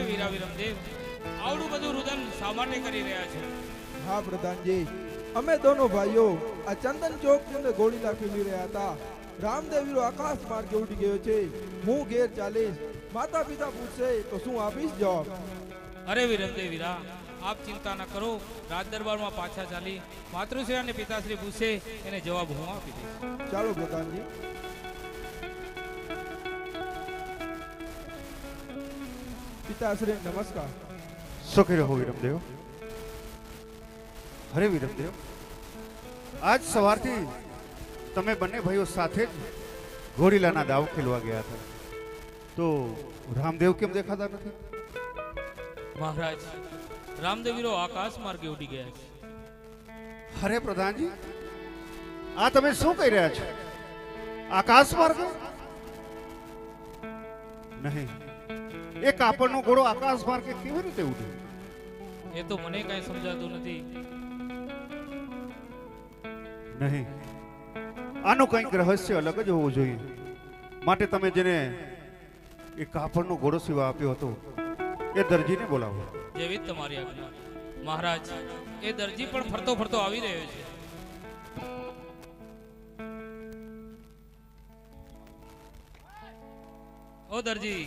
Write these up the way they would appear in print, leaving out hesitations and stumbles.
અરે વીરા વિરમદેવ, આવડું બધું રુદન શા માટે કરી રહ્યા છો? હા પ્રધાનજી, અમે દોનો ભાઈઓ આ ચંદન ચોક ને ગોળીલા ખેલી રહ્યા હતા. રામદેવીરો આકાશ માર્ગે ઉડી ગયો છે. હું ઘેર ચાલીશ. માતા પિતા પૂછશે તો શું આપીશ જવાબ? અરે વિરમદેવ વીરા, આપ ચિંતા ન કરો. રાજ દરબારમાં પાછા ચાલી માતૃશ્રી અને પિતાશ્રી પૂછે એને જવાબ હું આપી દઈશ. ચાલો પ્રધાનજી. પિતાશ્રી નમસ્કાર. સુખી રહો વિરમદેવ. અરે વિરમદેવ, આજ સવારથી તમે બંને ભાઈઓ સાથે જ ઘોડીલાના દાવ ખેલવા ગયા હતા, તો રામદેવ કેમ દેખાતા નથી? મહારાજ, રામદેવીરો આકાશ માર્ગે ઉડી ગયા છે. અરે પ્રધાનજી, આ તમે શું કહી રહ્યા છો? આકાશ માર્ગે? નહીં, એ કાપડનો ઘોડો આકાશ માર્ગે કેવી રીતે ઉડ્યો? એ તો મને કઈ સમજાતું નથી. નહીં, આનું કંઈક રહસ્ય અલગ જ હોવું જોઈએ. માટે તમે જેને એ કાપડનો ઘોડો સીવા આપ્યો હતો એ દરજીને બોલાવો. જેવી તમારી આજ્ઞા. મહારાજ, એ દરજી પણ ફરતો ફરતો આવી રહ્યો છે. ઓ દરજી,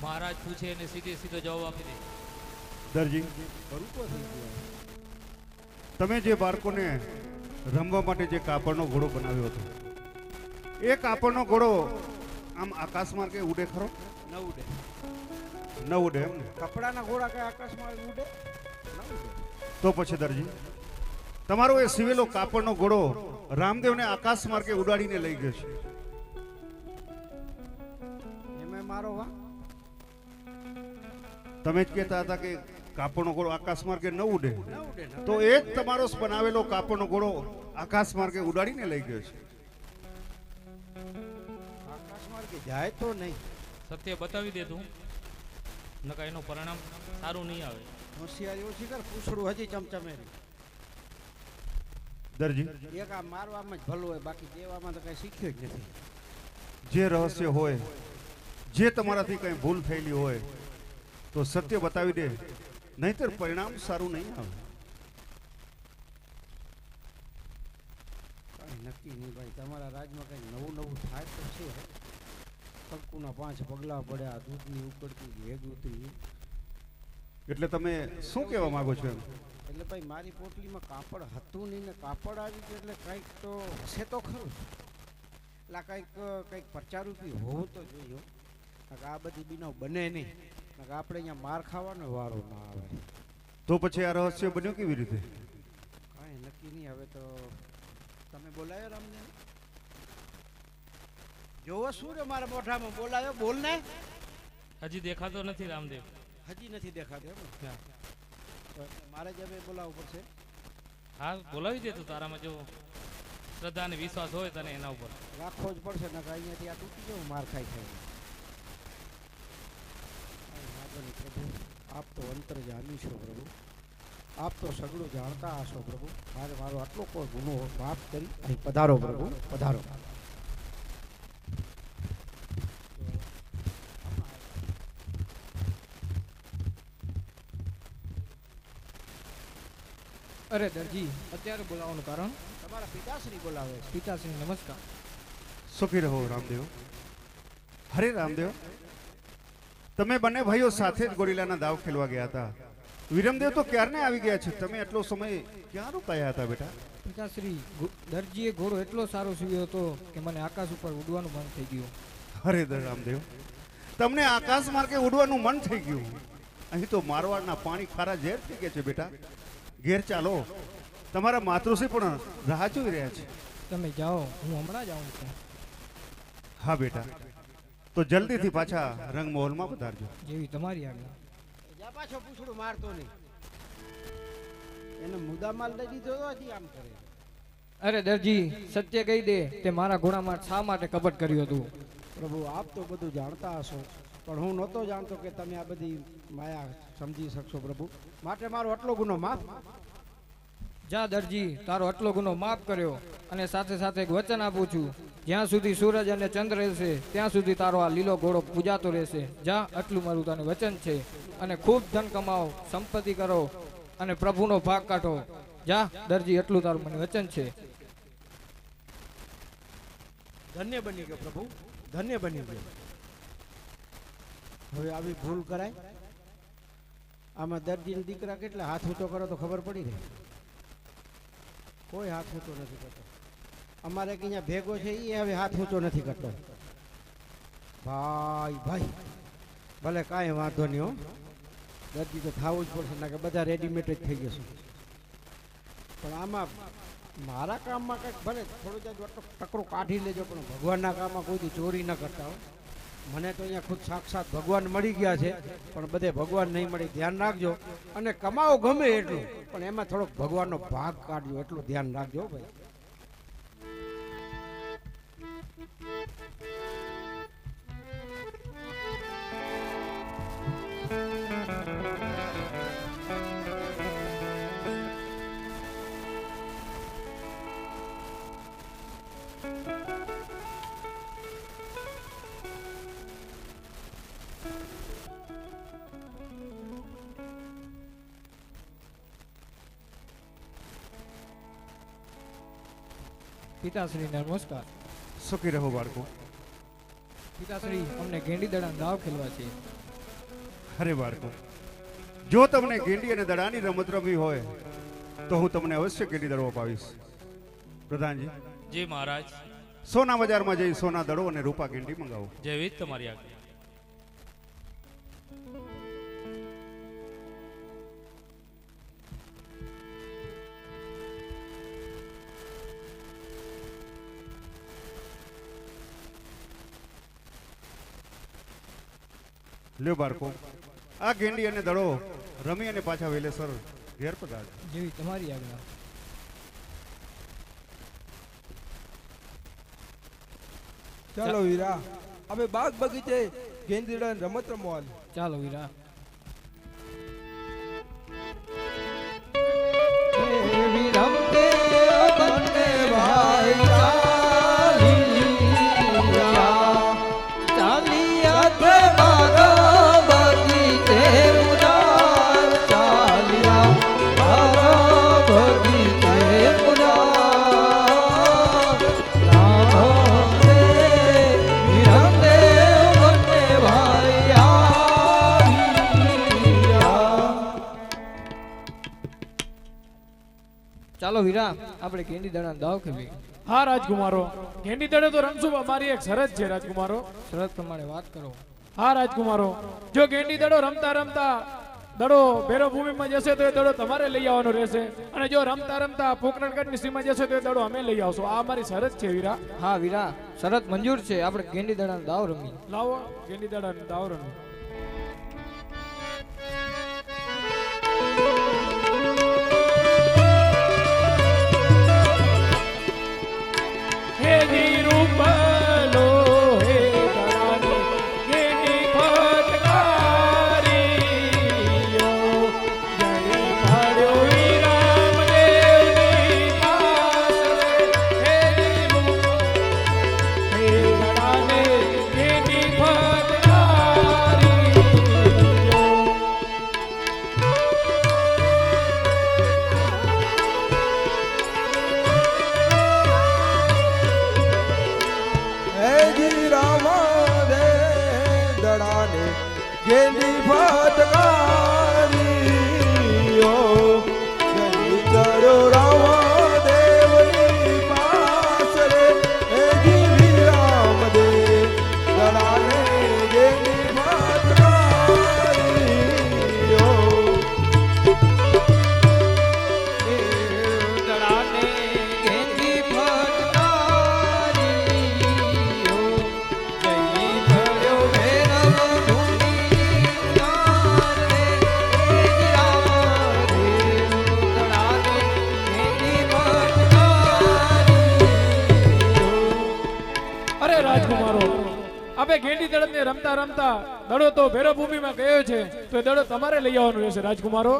મહારાજ પૂછે એને સીધે સીધો જવાબ આપી દે. દરજી, તમે જે બાળકોને રમવા માટે જે કાપડનો ઘોડો બનાવ્યો હતો, એ કાપડનો ઘોડો આમ આકાશ માર્ગે ઉડે ખરો? ન ઉડે. ન ઉડે એમ ને? કપડાના ઘોડા કઈ આકાશમાં ઉડે? ન ઉડે. તો પછી દરજી, તમારો એ સિવેલો કાપડનો ઘોડો રામદેવને આકાશ માર્ગે ઉડાડીને લઈ ગયો છે. એમાં મારો વાંક? તમે જ કહેતા હતા કે કાપડનો ઘોડો આકાશ માર્ગે ન ઉડે, ન ઉડે ને. તો એ જ તમારો બનાવેલો કાપડનો ઘોડો આકાશ માર્ગે ઉડાડીને લઈ ગયો છે. આકાશ માર્ગે જાય તો નહીં. સત્ય બતાવી દે તું, નકા એનું પરિણામ સારું નહીં આવે. હોશિયારી ઓછી કર, પૂછડું હજી ચમચમે રહી. દરજી, એક આ મારવામાં જ ભલું હોય, બાકી દેવામાં તો કઈ શીખ્યો જ નથી. જે રહસ્ય હોય, જે તમારાથી કઈ ભૂલ થયેલી હોય તો સત્ય બતાવી દે, નહીતર પરિણામ સારું નહીં આવે. કઈ નક્કી નહીં ભાઈ, તમારા રાજમાં કઈ નવું નવું થાય તો છે. કંકુના 5 પગલા પડ્યા, દૂધની ઉકળતી ભેગ ઉતરી. એટલે તમે શું કહેવા માંગો છો એમ? એટલે ભાઈ મારી પોટલીમાં કાપડ હતું નહીં ને કાપડ આવી ગયું એટલે કંઈક તો હશે તો ખરું. એટલે કંઈક પ્રચારરૂપી હોવું તો જોઈએ. આ બધી બીનો બને નહીં, આપણે અહીંયા માર ખાવાનો વારો ના આવે. તો પછી આ રહસ્ય બન્યું કેવી રીતે? કાંઈ નક્કી નહીં. હવે તો તમે બોલાયો રામને? જોવો શું રે મારા મોઢામાં બોલાયો? બોલ ને. હજી દેખાતો નથી રામદેવ. હજી નથી દેખાતો એમ? મારે જ હવે બોલાવવું પડશે. હા, બોલાવી દે તું. તારામાં જો શ્રદ્ધા અને વિશ્વાસ હોય તને એના ઉપર રાખવો જ પડશે, ને અહીંયાથી આ તૂટી જવું માર ખાઈ ખાઈ. પ્રભુ, આપ તો અંતર્જામી છો પ્રભુ, આપ તો સગળું જાણતા હશો પ્રભુ. મારો આટલો કોઈ ગુનો માફ કરી અહીં પધારો પ્રભુ, પધારો. અરે દરજી, અત્યારે બોલાવવાનું કારણ? તમારા પિતાશ્રી બોલાવે છે. પિતાશ્રી નમસ્કાર. સુખી રહો રામદેવ. હરે રામદેવ, તમે બંને ભાઈઓ સાથે જ ગોરીલાના દાવ ખેલવા ગયા હતા. વિરમદેવ તો ક્યારને આવી ગયા છે, તમે એટલો સમય ક્યાં રોકાયા હતા બેટા? પિતાશ્રી, દરજીએ ઘોડો એટલો સારો સીવ્યો હતો કે મને આકાશ ઉપર ઉડવાનું મન થઈ ગયું. હરે રામદેવ, તમને આકાશ માર્ગે ઉડવાનું મન થઈ ગયું? અહીં તો મારવાડના પાણી ખારા ઝેર થઈ ગયા છે બેટા. ઘેર ચાલો, તમારા માતૃશ્રી પણ રાહ જોઈ રહ્યા છે. તમે જાઓ, હું હમણાં જ આવું છું. હા બેટા, તો જલ્દીથી પાછા રંગમહોલમાં પધારજો. જેવી તમારી આજ્ઞા. જા પાછો પૂછડું મારતો નહીં. એને મુદ્દો મુદ્દામાલ લઈ દીધો તો હજી આમ કરે. અરે દરજી સત્ય કહી દે તે મારા ઘોડામાં શા માટે કપટ કર્યું હતું? પ્રભુ આપ તો બધું જાણતા હશો, પણ હું નહોતો જાણતો કે તમે આ બધી માયા સમજી શકશો પ્રભુ. માટે મારો આટલો ગુનો માફ. જા દરજી, તારો આટલો ગુનો માફ કર્યો અને સાથે સાથે એક વચન આપું છું, જ્યાં સુધી સૂરજ અને ચંદ્ર રહેશે ત્યાં સુધી તારો આ લીલો ઘોડો પૂજાતો રહેશે. જા, આટલું મારું તને વચન છે. અને ખૂબ ધન કમાઓ, સંપત્તિ કરો અને પ્રભુનો ભાગ કાઢો. જા દરજી, એટલું તારું મને વચન છે. ધન્ય બની ગયો પ્રભુ, ધન્ય બની ગયો. હવે આવી ભૂલ કરાય? આમાં દરજીના દીકરા કેટલા હાથ ઊંચો કરો તો ખબર પડી રહે. કોઈ હાથ ઊંચો નથી કરતો. અમારે કે અહીંયા ભેગો છે એ હવે હાથ ઊંચો નથી કરતો. ભાઈ ભાઈ ભલે કાંઈ વાંધો નહીં હો, દરજી તો થવું જ પડશે, ના કે બધા રેડીમેડ જ થઈ જશે. પણ આમાં મારા કામમાં કંઈક ભલે થોડું જ ટકરો કાઢી લેજો, પણ ભગવાનના કામમાં કોઈ ચોરી ન કરતા હો. મને તો અહીંયા ખુદ સાક્ષાત ભગવાન મળી ગયા છે, પણ બધે ભગવાન નહીં મળી. ધ્યાન રાખજો. અને કમાવો ગમે એટલું, પણ એમાં થોડોક ભગવાનનો ભાગ કાઢજો, એટલું ધ્યાન રાખજો ભાઈ. પિતાશ્રી નમસ્કાર. સુખી રહો બાળકો. પિતાશ્રી, અમને ગેંડી દડાનો દાવ ખેલવા છે. અરે બાળકો, જો તમને ગેંડી અને દડાની રમત રમવી હોય તો હું તમને અવશ્ય ગેંડી દડો અપાવીશ. પ્રધાનજી, જી મહારાજ. સોના બજારમાં જઈ સોના દડો અને રૂપા ગેંડી મંગાવો. જેવી જ તમારી આજ્ઞા. લ્યો બાળકો, આ ગેંડી અને દડો રમી અને પાછા વેલેસર ઘેર પધારજો. જેવી તમારી આજ્ઞા. ચાલો વીરા, હવે બાગ બગીચે ગેંદીડા રમત રમવા. ચાલો વીરા. ચાલો વીરા, આપણે ગેંડી દડાનો દાવ ખેલીએ. હા રાજકુમારો, ગેંડી દડો તો રમશું. મારી એક શરત છે રાજકુમારો. શરત પ્રમાણે વાત કરો. હા રાજકુમારો, જો ગેંડી દડો રમતા રમતા દડો ભેરો ભૂમિમાં જશે તો એ દડો તમારે લઈ આવવાનો રહેશે, અને જો રમતા રમતા પોકરણગઢની સીમા જશે તો એ દડો અમે લઈ આવશું. આ મારી શરત છે વીરા. હા વીરા, શરત મંજૂર છે. આપણે ગેંડી દડાનો દાવ રમીએ. લાવો ગેંડી દડાનો દાવ રમી. હે નિરૂપલો હે દરાની ગેંડી ફટકારીઓ, જય માર્યો વિરામદેવની પાસરે. હે નિરૂપલો હે દરાને ગેંડી ફટકારીઓ. આપે ગેંડી દડને રમતા રમતા દડો તો ભેરો ભૂમિમાં ગયો છે, તો એ દડો તમારે લઈ આવવાનો રહેશે રાજકુમારો.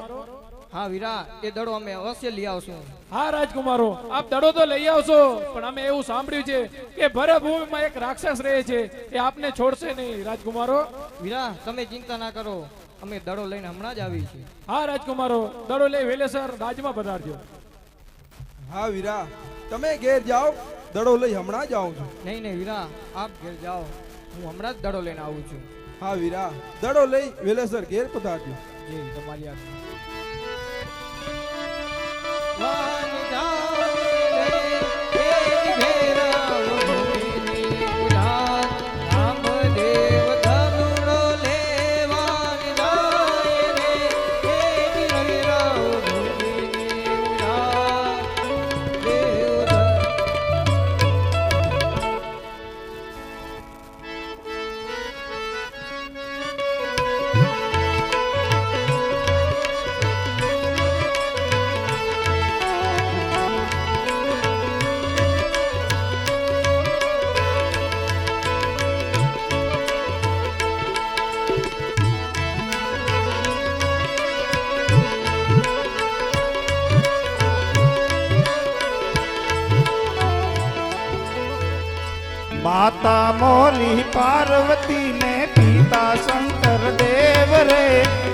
હા વીરા, એ દડો અમે અવશ્ય લઈ આવશું. હા રાજકુમારો, આપ દડો તો લઈ આવશો, પણ અમે એવું સાંભળ્યું છે કે ભરા ભૂમિમાં એક રાક્ષસ રહે છે, એ આપને છોડશે નહીં રાજકુમારો. વીરા, તમે ચિંતા ના કરો, અમે દડો લઈને હમણાં જ આવી છીએ. હા રાજકુમારો, દડો લઈ વેલેસર રાજમાં પધારજો. હા વીરા, તમે ઘેર જાઓ, દડો લઈ હમણાં જ આવું છું. નહીં નહીં વીરા, આપ ઘેર જાઓ, હું હમણાં જ દડો લઈને આવું છું. હા વીરા, દડો લઈ વેલેસર ઘેર પધારજો. જી તમારી આજ્ઞા. माता मोली पार्वती ने पिता शंकर देव रे,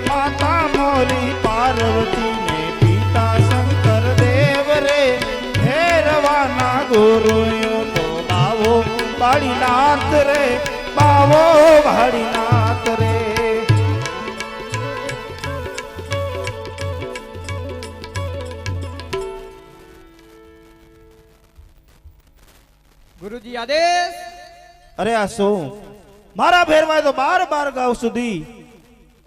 माता मोली पार्वती ने पिता शंकर देव रे, भैरवाना गुरु तो बावो भाड़ीनाथ रे, बावो भाड़ीनाथ रे. ગુરુજી આદેશ. અરે આ શું મારા ભેરવાય તો 12 ગાઉ સુધી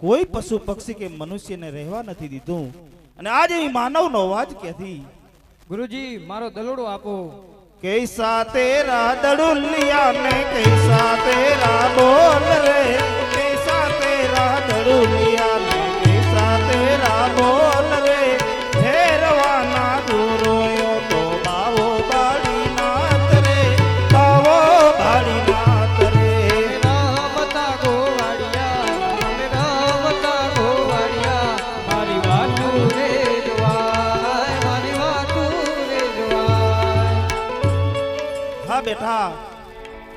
કોઈ પશુ પક્ષી કે મનુષ્યને રહેવા નથી દીધું, અને આજ એ માનવનો અવાજ ક્યાંથી? ગુરુજી, મારો દલોડો આપો. कैसा तेरा दड़ुलिया ने कैसा तेरा बोल रे, कैसा तेरा दड़ुलिया ने कैसा तेरा बोल रे, भैरवाना गुरुयो तो बावो भाड़ीनाथ रे, बावो भाड़ीनाथ रे. રામતા ગોવાળિયા, રામતા ગોવાળિયા, મારી વાતું રે જવાય, મારી વાતું રે જવાય. હા બેટા,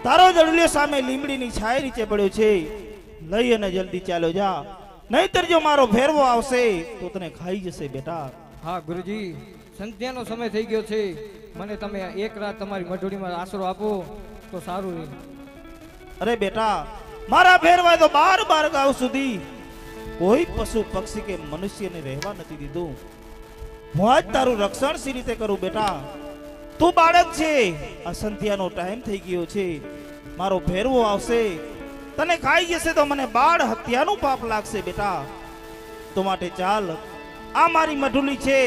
તારો દડુલિયો સામે લીમડીની છાય નીચે પડ્યો છે, લઈ અને જલ્દી ચાલો જા, નહીતર જો મારો ભેરવો આવશે તો તને ખાઈ જશે બેટા. હા ગુરુજી, સંધ્યાનો સમય થઈ ગયો છે, મને તમે એક રાત તમારી મઢોડીમાં આશરો આપો તો સારું રહે. અરે બેટા, મારા ભેરવાય તો 12 ગાઉ સુધી કોઈ પશુ પક્ષી કે મનુષ્યને રહેવા નથી દીધું. હું આજ તારું રક્ષણ સી રીતે કરું બેટા? તું બાળક છે, આ સંધ્યાનો ટાઈમ થઈ ગયો છે, મારો ભેરવો આવશે તને ખાઈ જશે તો મને બાળ હત્યાનું પાપ લાગશે બેટા. તો માટે ચાલ, આ મારી મઢુલી છે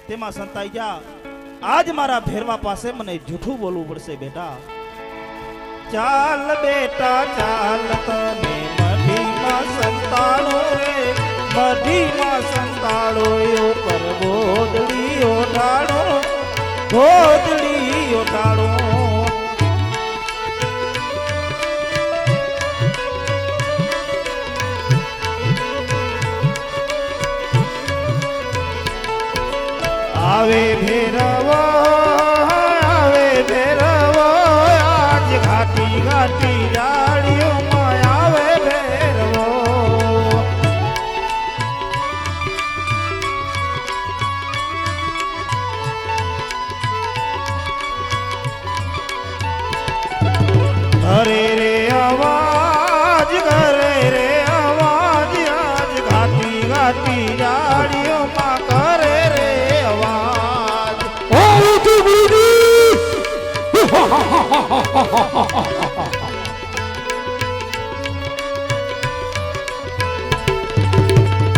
તેમાં સંતાઈ જા. આજ મારા ભેરવા પાસે મને જૂઠું બોલવું પડશે બેટા. ચાલ બેટા ચાલ, તને મઢીમાં સંતાડો રે, મઢીમાં સંતાડો પર ગોદડી ઓઢાડો, ગોદડી ઓઢાડો. આવે ભેરવો, આવે ભેરવો, આજ ઘાટી ઘાટી જાડીઓમાં આવે ભેરવો. ઘરે રે અવાજ, ઘરે રે અવાજ, આજ ઘાટી ઘાટી જાડીઓમાં કરે રે અવાજ.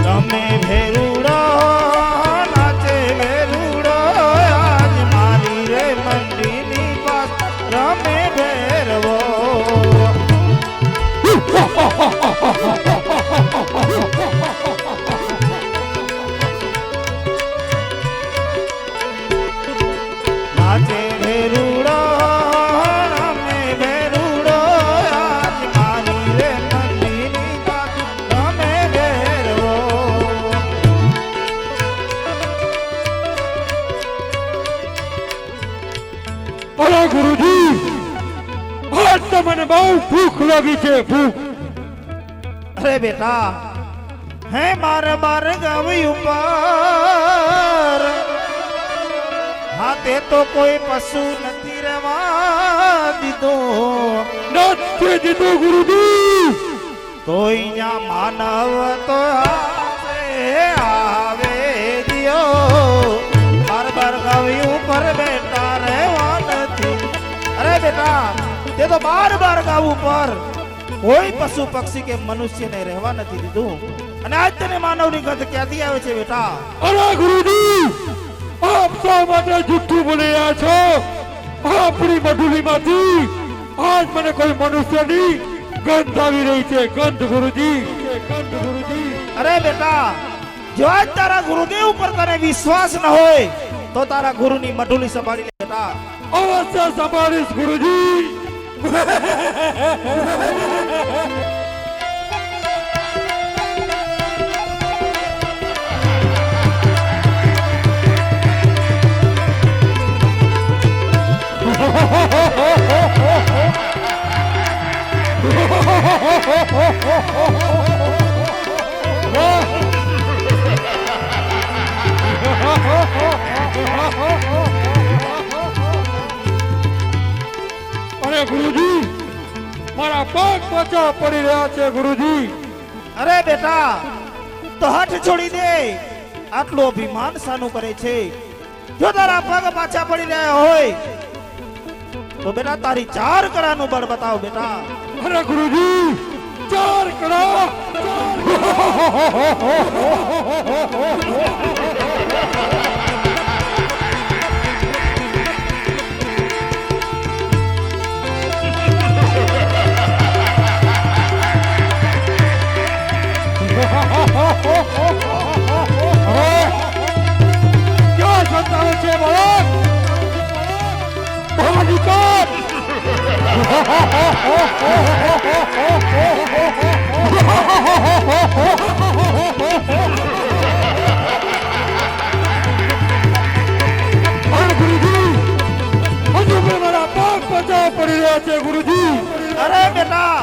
રમે ભેરુડો, નાચે ભેરુડો, આજ મારી રે મંડીની પાસ રમે ભેરવો. નાચે ભેરુડો, રમે ભેરુડો, આજ ગુરુજી આજ તો મને બહુ ભૂખ લાગી છે ભૂખ. અરે બેટા હે મારે બાર ગાવી ઉપર હા તે તો કોઈ પશુ નથી રહેવા દીધો નથી દીધું ગુરુજી. તો અહીંયા માનવ તો આવે દિયો બાર બાર ગાવી ઉપર બેટા રહેવા નથી. અરે બેટા તે તો બાર ગાવ ઉપર કોઈ પશુ પક્ષી કે મનુષ્યને રહેવા નથી દીધું અને આજ તને માનવની ગંધ ક્યાંથી આવે છે બેટા? અરે ગુરુજી આપ શા માટે જુઠ્ઠું બોલી રહ્યા છો? આપણી મઢુલીમાંથી આજ મને કોઈ મનુષ્યની ગંધ આવી રહી છે. ગંધ ગુરુજી, ગંધ ગુરુજી. અરે બેટા જો આજ તારા ગુરુદેવ ઉપર તને વિશ્વાસ ન હોય તો તારા ગુરુની મઢુલી સંભાળી લે બેટા. અવશ્ય સંભાળીશ ગુરુજી. અરે ગુરુજી મારા પગ પાછા પડી રહ્યા છે ગુરુજી. અરે બેટા તો હઠ છોડી દે. આટલું અભિમાન શાનું કરે છે? જો તારા પગ પાછા પડી રહ્યા હોય તો બેટા તારી 4 કળાનું બળ બતાવ બેટા. અરે ગુરુજી 4 કળા. ક્યાં સંતાન છે બાળક? બહાર નીકળ. ગુરુજી હજુ પણ મારા પગ પાછા પડી રહ્યા છે ગુરુજી. અરે બેટા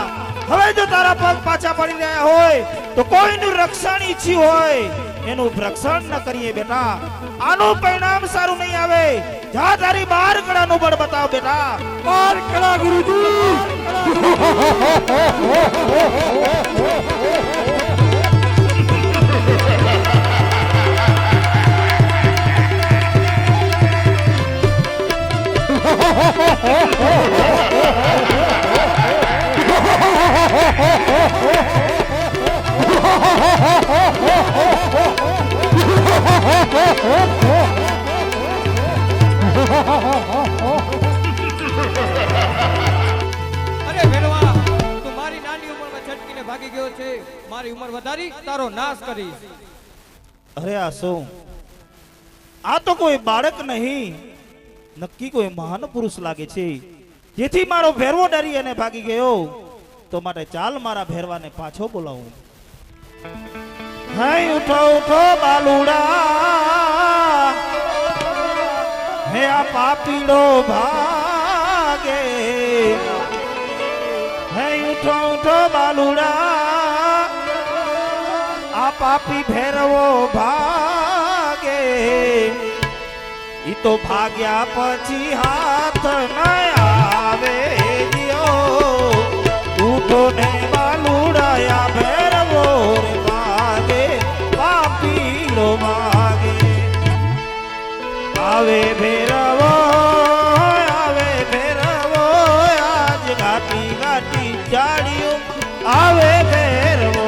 હવે જો તારા પગ પાછા પડી રહ્યા હોય તો કોઈનું રક્ષણ ઈચ્છ્યું હોય એનું રક્ષણ ન કરીએ બેટા. આનું પરિણામ સારું નહીં આવે. જા તારી 12 કળાનું બળ બતાવ બેટા. 12 કળા ગુરુજી. અરે ભેરવા તું મારી નાની ઉંમરમાં છટકીને ભાગી ગયો છે. મારી ઉંમર વધારી તારો નાશ કરીશ. અરે આ શું? આ તો કોઈ બાળક નહીં નક્કી કોઈ મહાન પુરુષ લાગે છે. જેથી મારો ભેરવો ડરી અને ભાગી ગયો તો માટે ચાલ મારા ભેરવાને પાછો બોલાવું. હે ઉઠો ઉઠો બાલુડા હે આ પાપીડો ભાગે. હે ઉઠો ઉઠો બાલુડા આ પાપી ભેરવો ભાગે. ઈ તો ભાગ્યા પછી હાથ ન આવે દિયો. ઉઠો ને બાલુડા ભેરવો રે ભાગે પાપીડો ભાગે. આવે ભેરવો આજ ઘાટી ઘાટી જાડિયું આવે ભેરવો.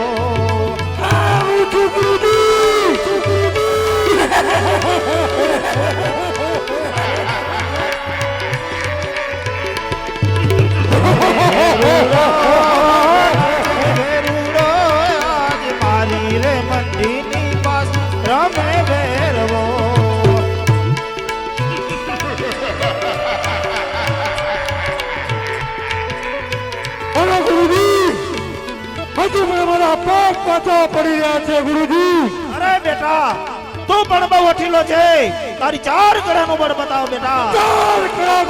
આજ મારી રે મંદિરની પાસ રમે ભેરવો. અરે ગુરુજી હજુ પણ મારા પગ પાછા પડી રહ્યા છે ગુરુજી. અરે બેટા તું પણ બહુ વઠીલો છે તારી 4 કળાનું બળ બતાવ બેટા 4 કળા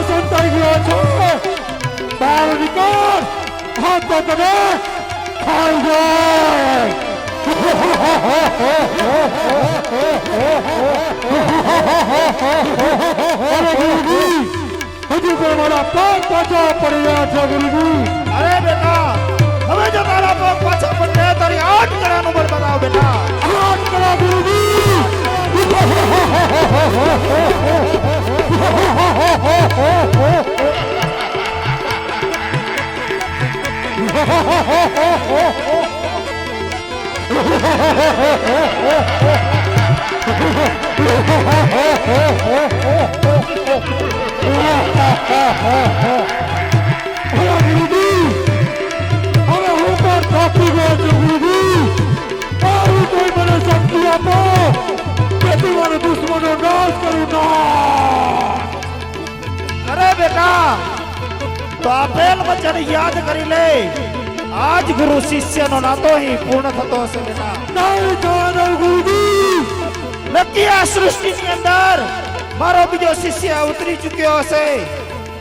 સંતાઈ ગયો છો બહાર નીકળ હાથ તો તને ખાઈ જાય હજુ પણ મારા પગ પાછા પડી રહ્યા છે ગુરુજી અરે બેટા હવે જો તારા પગ પાછા પડે તારી 8 કળાનું બળ બતાવ બેટા 8 કળા ગુરુજી હવે હું પણ થાકી ગયો છું ગુરુજી આવી કોઈ મને શક્તિ આપો જેથી મારા દુશ્મનો નાશ કરું ના અરે બેટા તો આપેલ વચન યાદ કરી લે આજ ગુરુ શિષ્યનો નાતો અહીં પૂર્ણ થતો હશે બેટા નહીં થવાનો ગુરુજી નક્કી આ સૃષ્ટિની અંદર મારો બીજો શિષ્ય ઉતરી ચૂક્યો હશે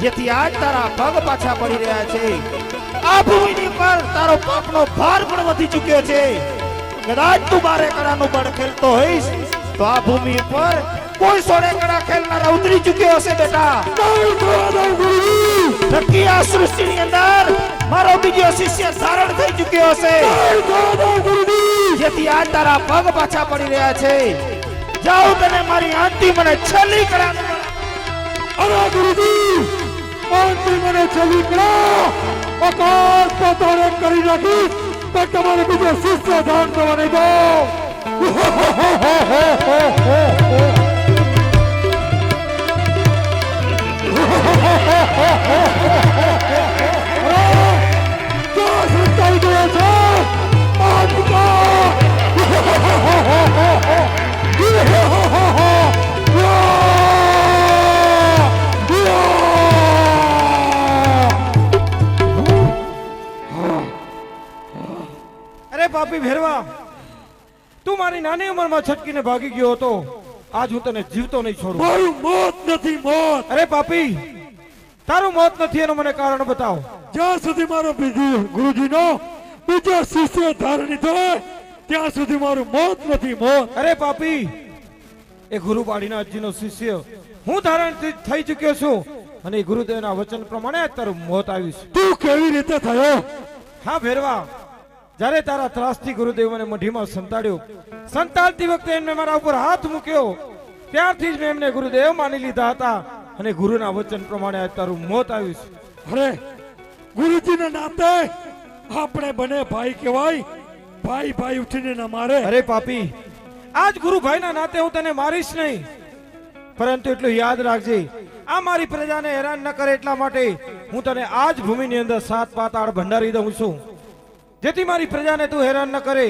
જેથી આજ તારા પગ પાછા પડી રહ્યા છે આ ભૂમિની પર તારો પાપનો ભાર પણ વધી ચૂક્યો છે કદાચ તું 12 કળાનું બળ ખેલતો હોઈશ તો આ ભૂમિ પર કોઈ 16 કળા ખેલનારા ઉતરી ચૂક્યો હશે બેટા નહીં થવાનો ગુરુજી નક્કી આ સૃષ્ટિની અંદર મારો બીજો શિષ્ય ધારણ થઈ ચૂક્યો હશે નહીં થવાનો ગુરુજી જેથી આજ તારા પગ પાછા પડી રહ્યા છે જાઓ તને મારી અંતિમ અને છેલ્લી કળાનું અરે ગુરુજી અંતિમ મને છેલ્લી કળા આકાશ પાતાળ કરી નાખી પણ તમારે બીજો શિષ્ય ધારણ કરવા નહીં દો સંતાઈ ગયો છે અરે પાપી ભેરવા તું મારી નાની ઉંમરમાં છટકીને ભાગી ગયો હતો આજ હું તને જીવતો નહીં છોડું મારું મોત નથી મોત અરે પાપી તારું મોત નથી એનું મને કારણ બતાવ જ્યાં સુધી મારો ગુરુજીનો બીજો શિષ્ય ધારણ થાય ત્યાં સુધી મારું મોત નથી મોત અરે પાપી એ ગુરુ બાળીનાથજીનો શિષ્ય હું ધારણ થઈ ચૂક્યો છું અને ગુરુદેવના વચન પ્રમાણે તારું મોત આવ્યું છે તું કેવી રીતે થયો હા ભેરવા જ્યારે તારા ત્રાસથી ગુરુદેવ મને મઢીમાં સંતાડતી વખતે એમને મારા ઉપર હાથ મૂક્યો ત્યારથી જ મેં એમને ગુરુદેવ માની લીધા હતા અને ગુરુના વચન પ્રમાણે આજ તારું મોત આવ્યું છે અરે ગુરુજીના નાતે આપણે બને ભાઈ કહેવાય ભાઈ ભાઈ ઉઠીને ના મારે અરે પાપી આજ ગુરુ ભાઈના નાતે હું તને મારીશ નહીં પરંતુ એટલું યાદ રાખજે આ મારી પ્રજાને હેરાન ન કરે એટલા માટે હું તને આજ ભૂમિની અંદર 7 પાતાળ ભંડારી દઉં છું જેથી મારી પ્રજાને તું હેરાન ન કરે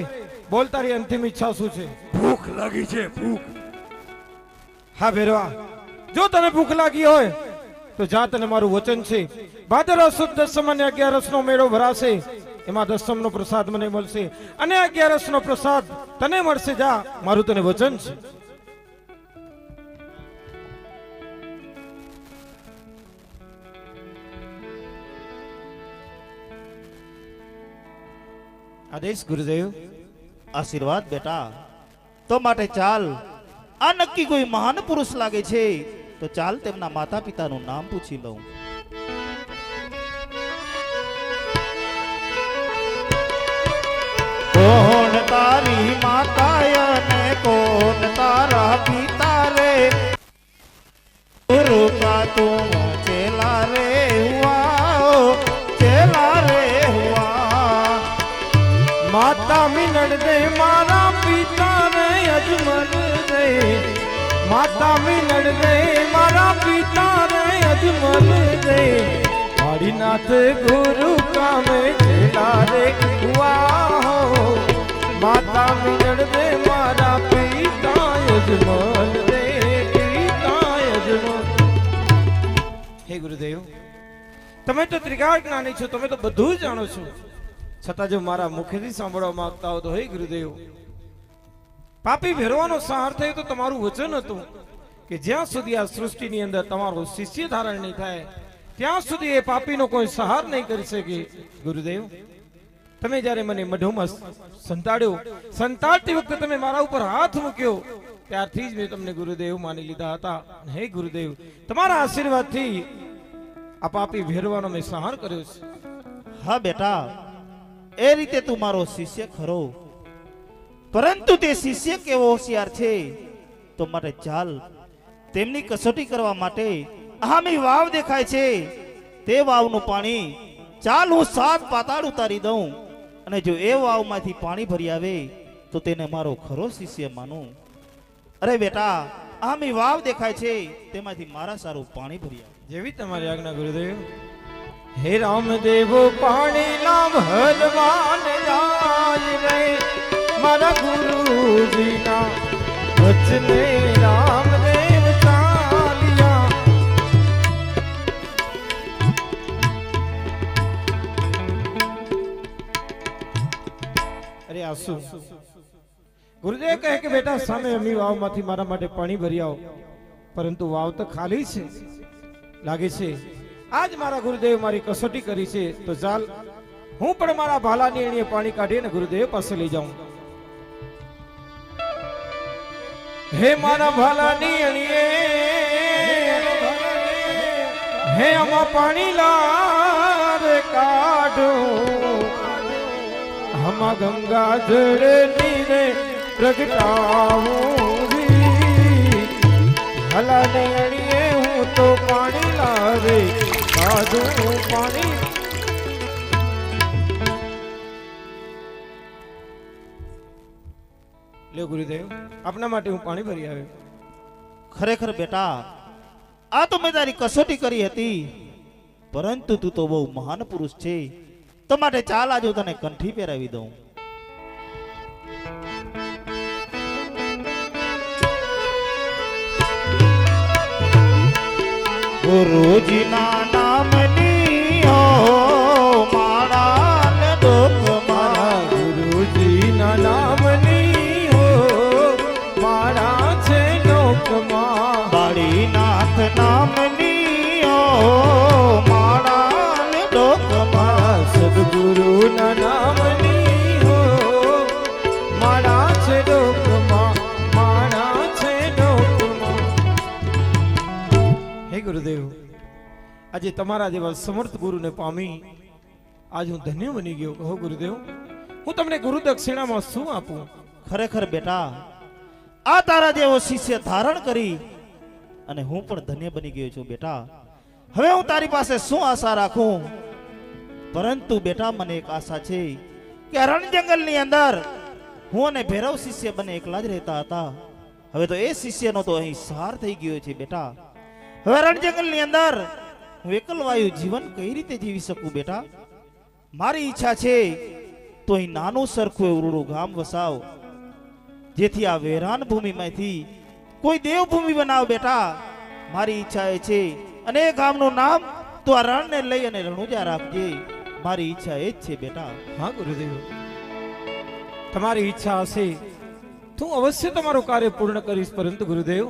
બોલ તારી અંતિમ ઈચ્છા શું છે ભૂખ લાગી છે ભૂખ હા ભેરવા જો તને ભૂખ લાગી હોય તો જા તને મારું વચન છે ભાદરવા સુદ દસમ અને 11 નો મેળો ભરાશે એમાં દસમ નો પ્રસાદ મને મળશે અને 11 નો પ્રસાદ તને મળશે જા મારું તને વચન છે આદેશ ગુરુદેવ આશીર્વાદ બેટા તો માટે ચાલ આ નક્કી કોઈ મહાન પુરુષ લાગે છે તો ચાલ તેમના માતા પિતાનું નામ પૂછી લઉં કોણ તારી માતા અને કોણ તારા પિતા રે ગુરુ કા તુમ ચેલા રે હુઆ ચેલા રે હુઆ માતા મિનડ દે મારા પિતા રે અજમલ દે માતા મિનડ દે મારા પિતા રે અજમલ દે હરિનાથ ગુરુ કામે ચેલા રે હુઆ હો માતા મિનડ દે મારા પિતા અજમલ દે ગુરુદેવ, તમે તો ત્રિકાળ જ્ઞાની છો, તમે તો બધું જ જાણો છો, છતાં જો મારા મુખેથી સાંભળવા માંગતા હો તો હે ગુરુદેવ, પાપી ભેરવાનો સહાર થયો તો તમારું વચન હતું કે જ્યાં સુધી આ સૃષ્ટિની અંદર તમારો શિષ્ય ધારણ નહીં થાય ત્યાં સુધી એ પાપીનો કોઈ સહાર નહીં કરી શકે. ગુરુદેવ, તમે જ્યારે મને મઢોમાં સંતાડતી વખતે તમે મારા ઉપર હાથ મૂક્યો ત્યારથી જ મેં તમને ગુરુદેવ માની લીધા હતા. હે ગુરુદેવ, તમારા આશીર્વાદથી આ પાપી ભેરવાનો મેં સહાર કર્યો છે. હા બેટા, એ રીતે તું મારો શિષ્ય ખરો, પરંતુ તે શિષ્ય કેવો હોશિયાર છે તો માટે ચાલ તેમની કસોટી કરવા માટે આમી વાવ દેખાય છે તે વાવનું પાણી ચાલ હું 7 પાતાળ ઉતારી દઉં, અને જો એ વાવમાંથી પાણી ભરી આવે તો તેને મારો ખરો શિષ્ય માનું. અરે બેટા, આમી વાવ દેખાય છે તેમાંથી મારા સારું પાણી ભરી આવે. જેવી તમારી આજ્ઞા ગુરુદેવ. હે રામદેવ પાણી લાવ હલવાન જાય રે, મારા ગુરુજીના વચને રામદેવ ચાલ્યા. અરે આસુ, ગુરુદેવ કહે કે બેટા સામે અમી વાવમાંથી મારા માટે પાણી ભરી આવો, પરંતુ વાવ તો ખાલી છે. લાગે છે આજ મારા ગુરુદેવ મારી કસોટી કરી છે, તો ચાલ હું પણ મારા ભાલાની એણીએ પાણી કાઢીને ગુરુદેવ પાસે લઈ જાઉં. હે મારા ભાલાની એણીએ હે આમાં પાણી લાર કાઢો, આમાં ગંગા જળ નીરે પ્રગટાવું. ભાલાની એણીએ હું તો પાણી લારે કાઢું પાણી. લે ગુરુદેવ, આપના માટે હું પાણી ભરી આવ્યો. ખરેખર બેટા, આ તો મેં તારી કસોટી કરી હતી, પરંતુ તું તો બહુ મહાન પુરુષ છે, તો માટે ચાલ આજે હું તને કંઠી પહેરાવી દઉં. ગુરુજીના નામની હો માળા ને ડોકમાં, ગુરુજીના નામની હો માળા છે લોકમાં, બાળીનાથ નામની હો માળા ને ડોકમાં, સદગુરુના નામની હો માળા છે લોકમાં, માળા છે લોકમાં. હે ગુરુદેવ, આજે તમારા જેવા સમર્થ ગુરુને પામી આજ હું ધન્ય બની ગયો. કહો ગુરુદેવ, હું તમને ગુરુ દક્ષિણામાં શું આપું? ખરેખર બેટા, આ તારા જેવો શિષ્ય ધારણ કરી અને હું પણ ધન્ય બની ગયો છું. બેટા, હવે હું તારી પાસે શું આશા રાખું? પરંતુ બેટા, મને એક આશા છે કે રણ જંગલની અંદર હું અને ભૈરવ શિષ્ય બંને એકલા જ રહેતા હતા. હવે તો એ શિષ્યનો તો અહીં સહાર થઈ ગયો છે. બેટા, હવે રણ જંગલની અંદર હું એકલવાયુ જીવન કઈ રીતે જીવી શકું? બેટા, મારી ઈચ્છા છે તો અહીં નાનું સરખું એવું ગામ વસાવ, જેથી આ વેરાન ભૂમિમાંથી કોઈ દેવભૂમિ બનાવ. બેટા, મારી ઈચ્છા એ છે, અને એ ગામનું નામ તો આ રણને લઈ અને રણુજા રાખજે. મારી ઈચ્છા એ જ છે બેટા. હા ગુરુદેવ, તમારી ઈચ્છા હશે તો હું અવશ્ય તમારું કાર્ય પૂર્ણ કરીશ. પરંતુ ગુરુદેવ,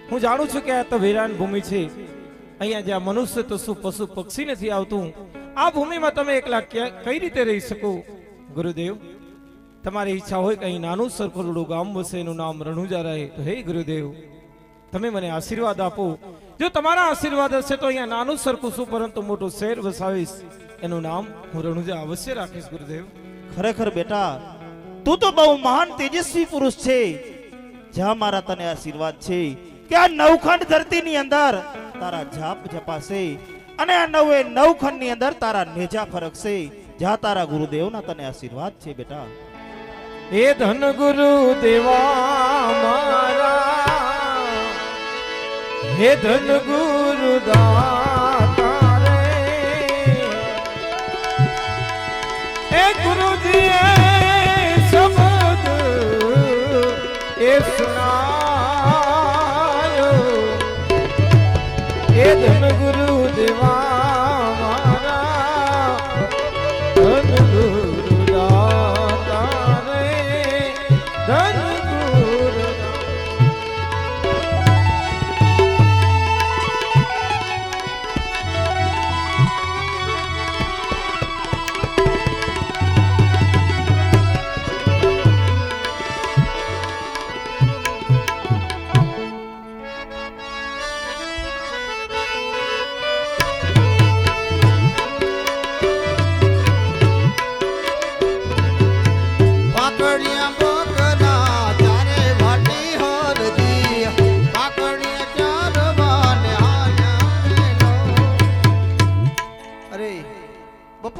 હું જાણું છું કે આ તો વેરાન ભૂમિ છે, અહીંયા જ્યાં મનુષ્ય તો શું પશુ પક્ષી નથી આવતું, આ ભૂમિમાં તમે એકલા કઈ રીતે રહી શકો? ગુરુદેવ, તમારી ઈચ્છા હોય કે અહીં નાનું સરખોલું ગામ વસે, એનું નામ રણુજા રહે, તો હે ગુરુદેવ, તમે મને આશીર્વાદ આપો. જો તમારા આશીર્વાદ હશે તો અહીંયા નાનું સરખું શું પરંતુ મોટું શહેર વસાવીશ, એનું નામ હું રણુજા અવશ્ય રાખીશ. ગુરુદેવ, ખરેખર બેટા, તું તો બહુ મહાન તેજસ્વી પુરુષ છે. જ્યાં મારા તને આશીર્વાદ છે કે આ નવખંડ ધરતીની અંદર તારા જાપ જપાશે, અને આ 9 ખંડની અંદર તારા નેજા ફરકશે. જ્યાં તારા ગુરુદેવના તને આશીર્વાદ છે. બેટા, એ ધન ગુરુ દેવા મારા, હે ધન ગુરુ દાતા રે, એ ગુરુજી એ શબ્દ એ સુનાયો, એ ધન ગુરુ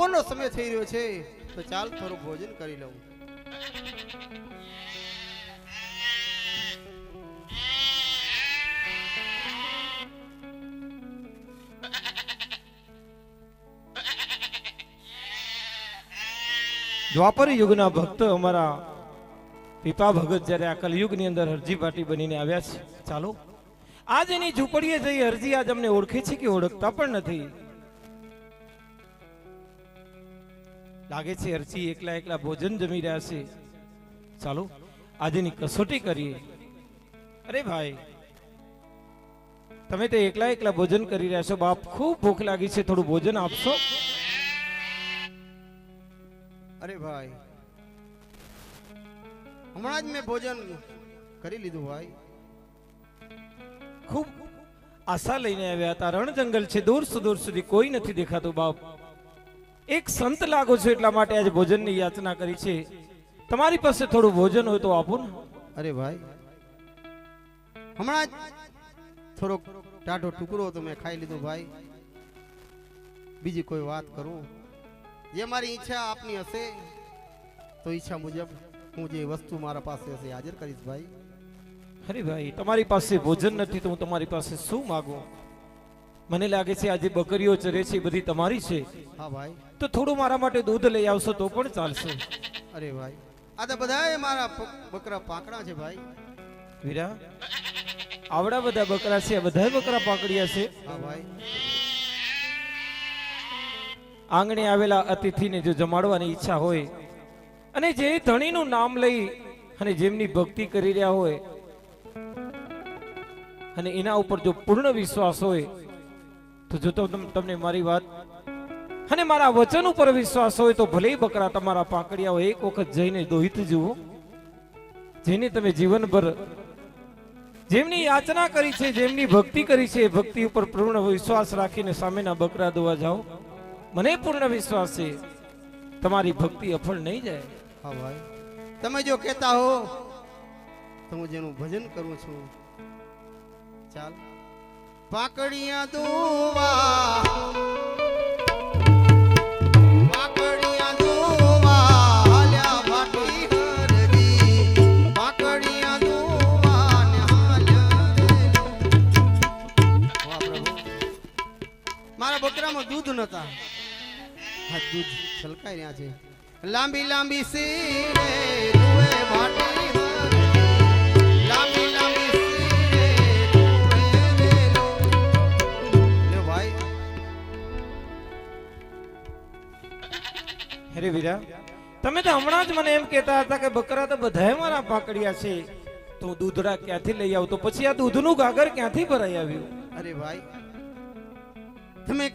બપોરનો સમય થઈ રહ્યો છે, તો ચાલ થોડું ભોજન કરી લઉં. દ્વાપર યુગના ભક્ત અમારા પીપા ભગત જ્યારે આ કલયુગની અંદર હરજી પાટી બનીને આવ્યા છે, ચાલો આજ એની ઝૂંપડીએ જઈ હરજી આજ અમને ઓળખે છે કે ઓળખતા પણ નથી. લાગે છે હરજી એકલા એકલા ભોજન જમી રહ્યા છે, ચાલો આજની કસોટી કરીએ. અરે ભાઈ, તમે તો એકલા એકલા ભોજન કરી રહ્યા છો. બાપ, ખૂબ ભૂખ લાગી છે, થોડું ભોજન આપશો? અરે ભાઈ, હમણાં જ મેં ભોજન કરી લીધું ભાઈ. ખૂબ આશા લઈને આવ્યા હતા. રણ જંગલ છે, દૂર સુદૂર સુધી કોઈ નથી દેખાતું. બાપ, એક સંત લાગો છો એટલા માટે આજે ભોજનની યાચના કરી છે. તમારી પાસે થોડું ભોજન હોય તો આપો ને. અરે ભાઈ, હમણાં જ થોડોક ટાઢો ટુકડો તો મેં ખાઈ લીધો ભાઈ. બીજી કોઈ વાત કરું? જે મારી ઈચ્છા આપની હશે તો ઈચ્છા મુજબ હું જે વસ્તુ મારા પાસે હશે હાજર કરીશ ભાઈ. અરે ભાઈ, તમારી પાસે ભોજન નથી તો હું તમારી પાસે શું માંગુ? મને લાગે છે આજે બકરીઓ ચરે છે એ બધી તમારી છે. હા ભાઈ. તો થોડું મારા માટે દૂધ લઈ આવશો તો પણ ચાલશે. અરે ભાઈ, આ તો બધાય મારા બકરા પાંકડા છે ભાઈ. વીરા, આવડા બધા બકરા છે, બધા બકરા પાકડિયા છે. હા ભાઈ. આંગણે આવેલા અતિથિને જો જમાડવાની ઈચ્છા હોય અને જે ધણીનું નામ લઈ અને જેમની ભક્તિ કરી રહ્યા હોય અને એના ઉપર જો પૂર્ણ વિશ્વાસ હોય તો જો તમને મારી વાત અને મારા વચન ઉપર વિશ્વાસ હોય તો ભલે બકરા તમારા પાકડિયા હોય, એક વખત જઈને દોહિત જુઓ. જેને તમે જીવનભર જેમની યાચના કરી છે, જેમની ભક્તિ કરી છે, એ ભક્તિ ઉપર પૂર્ણ વિશ્વાસ રાખીને સામેના બકરા દોવા જાઓ. મને પૂર્ણ વિશ્વાસ છે તમારી ભક્તિ અફળ નહીં જાય. હા ભાઈ, તમે જો કહેતા હો તો હું જેનું ભજન કરું છું. ચાલ. પાકડિયા દોવા, પાકડિયા દોવા, હાલ્યા ભાટી હરદી, પાકડિયા દોવા ને હાલ્યા રે. વાહ પ્રભુ, મારા બકરામાં દૂધ નતા, હા દૂધ છલકાઈ રહ્યા છે. લાંબી લાંબી સીરે દુએ ભાટી હરદી, લાંબી લાંબી સીરે દુએ રેલો. લે ભાઈ. અરે વીરા, તમે તો હમણાં જ મને એમ કહેતા હતા કે બકરા તો બધાય મારા પાકડિયા છે, તો હું દૂધડા ક્યાંથી લઈ આવું? તો પછી આ દૂધનું ગાગર ક્યાંથી ભરાઈ આવ્યું? અરે ભાઈ, તમે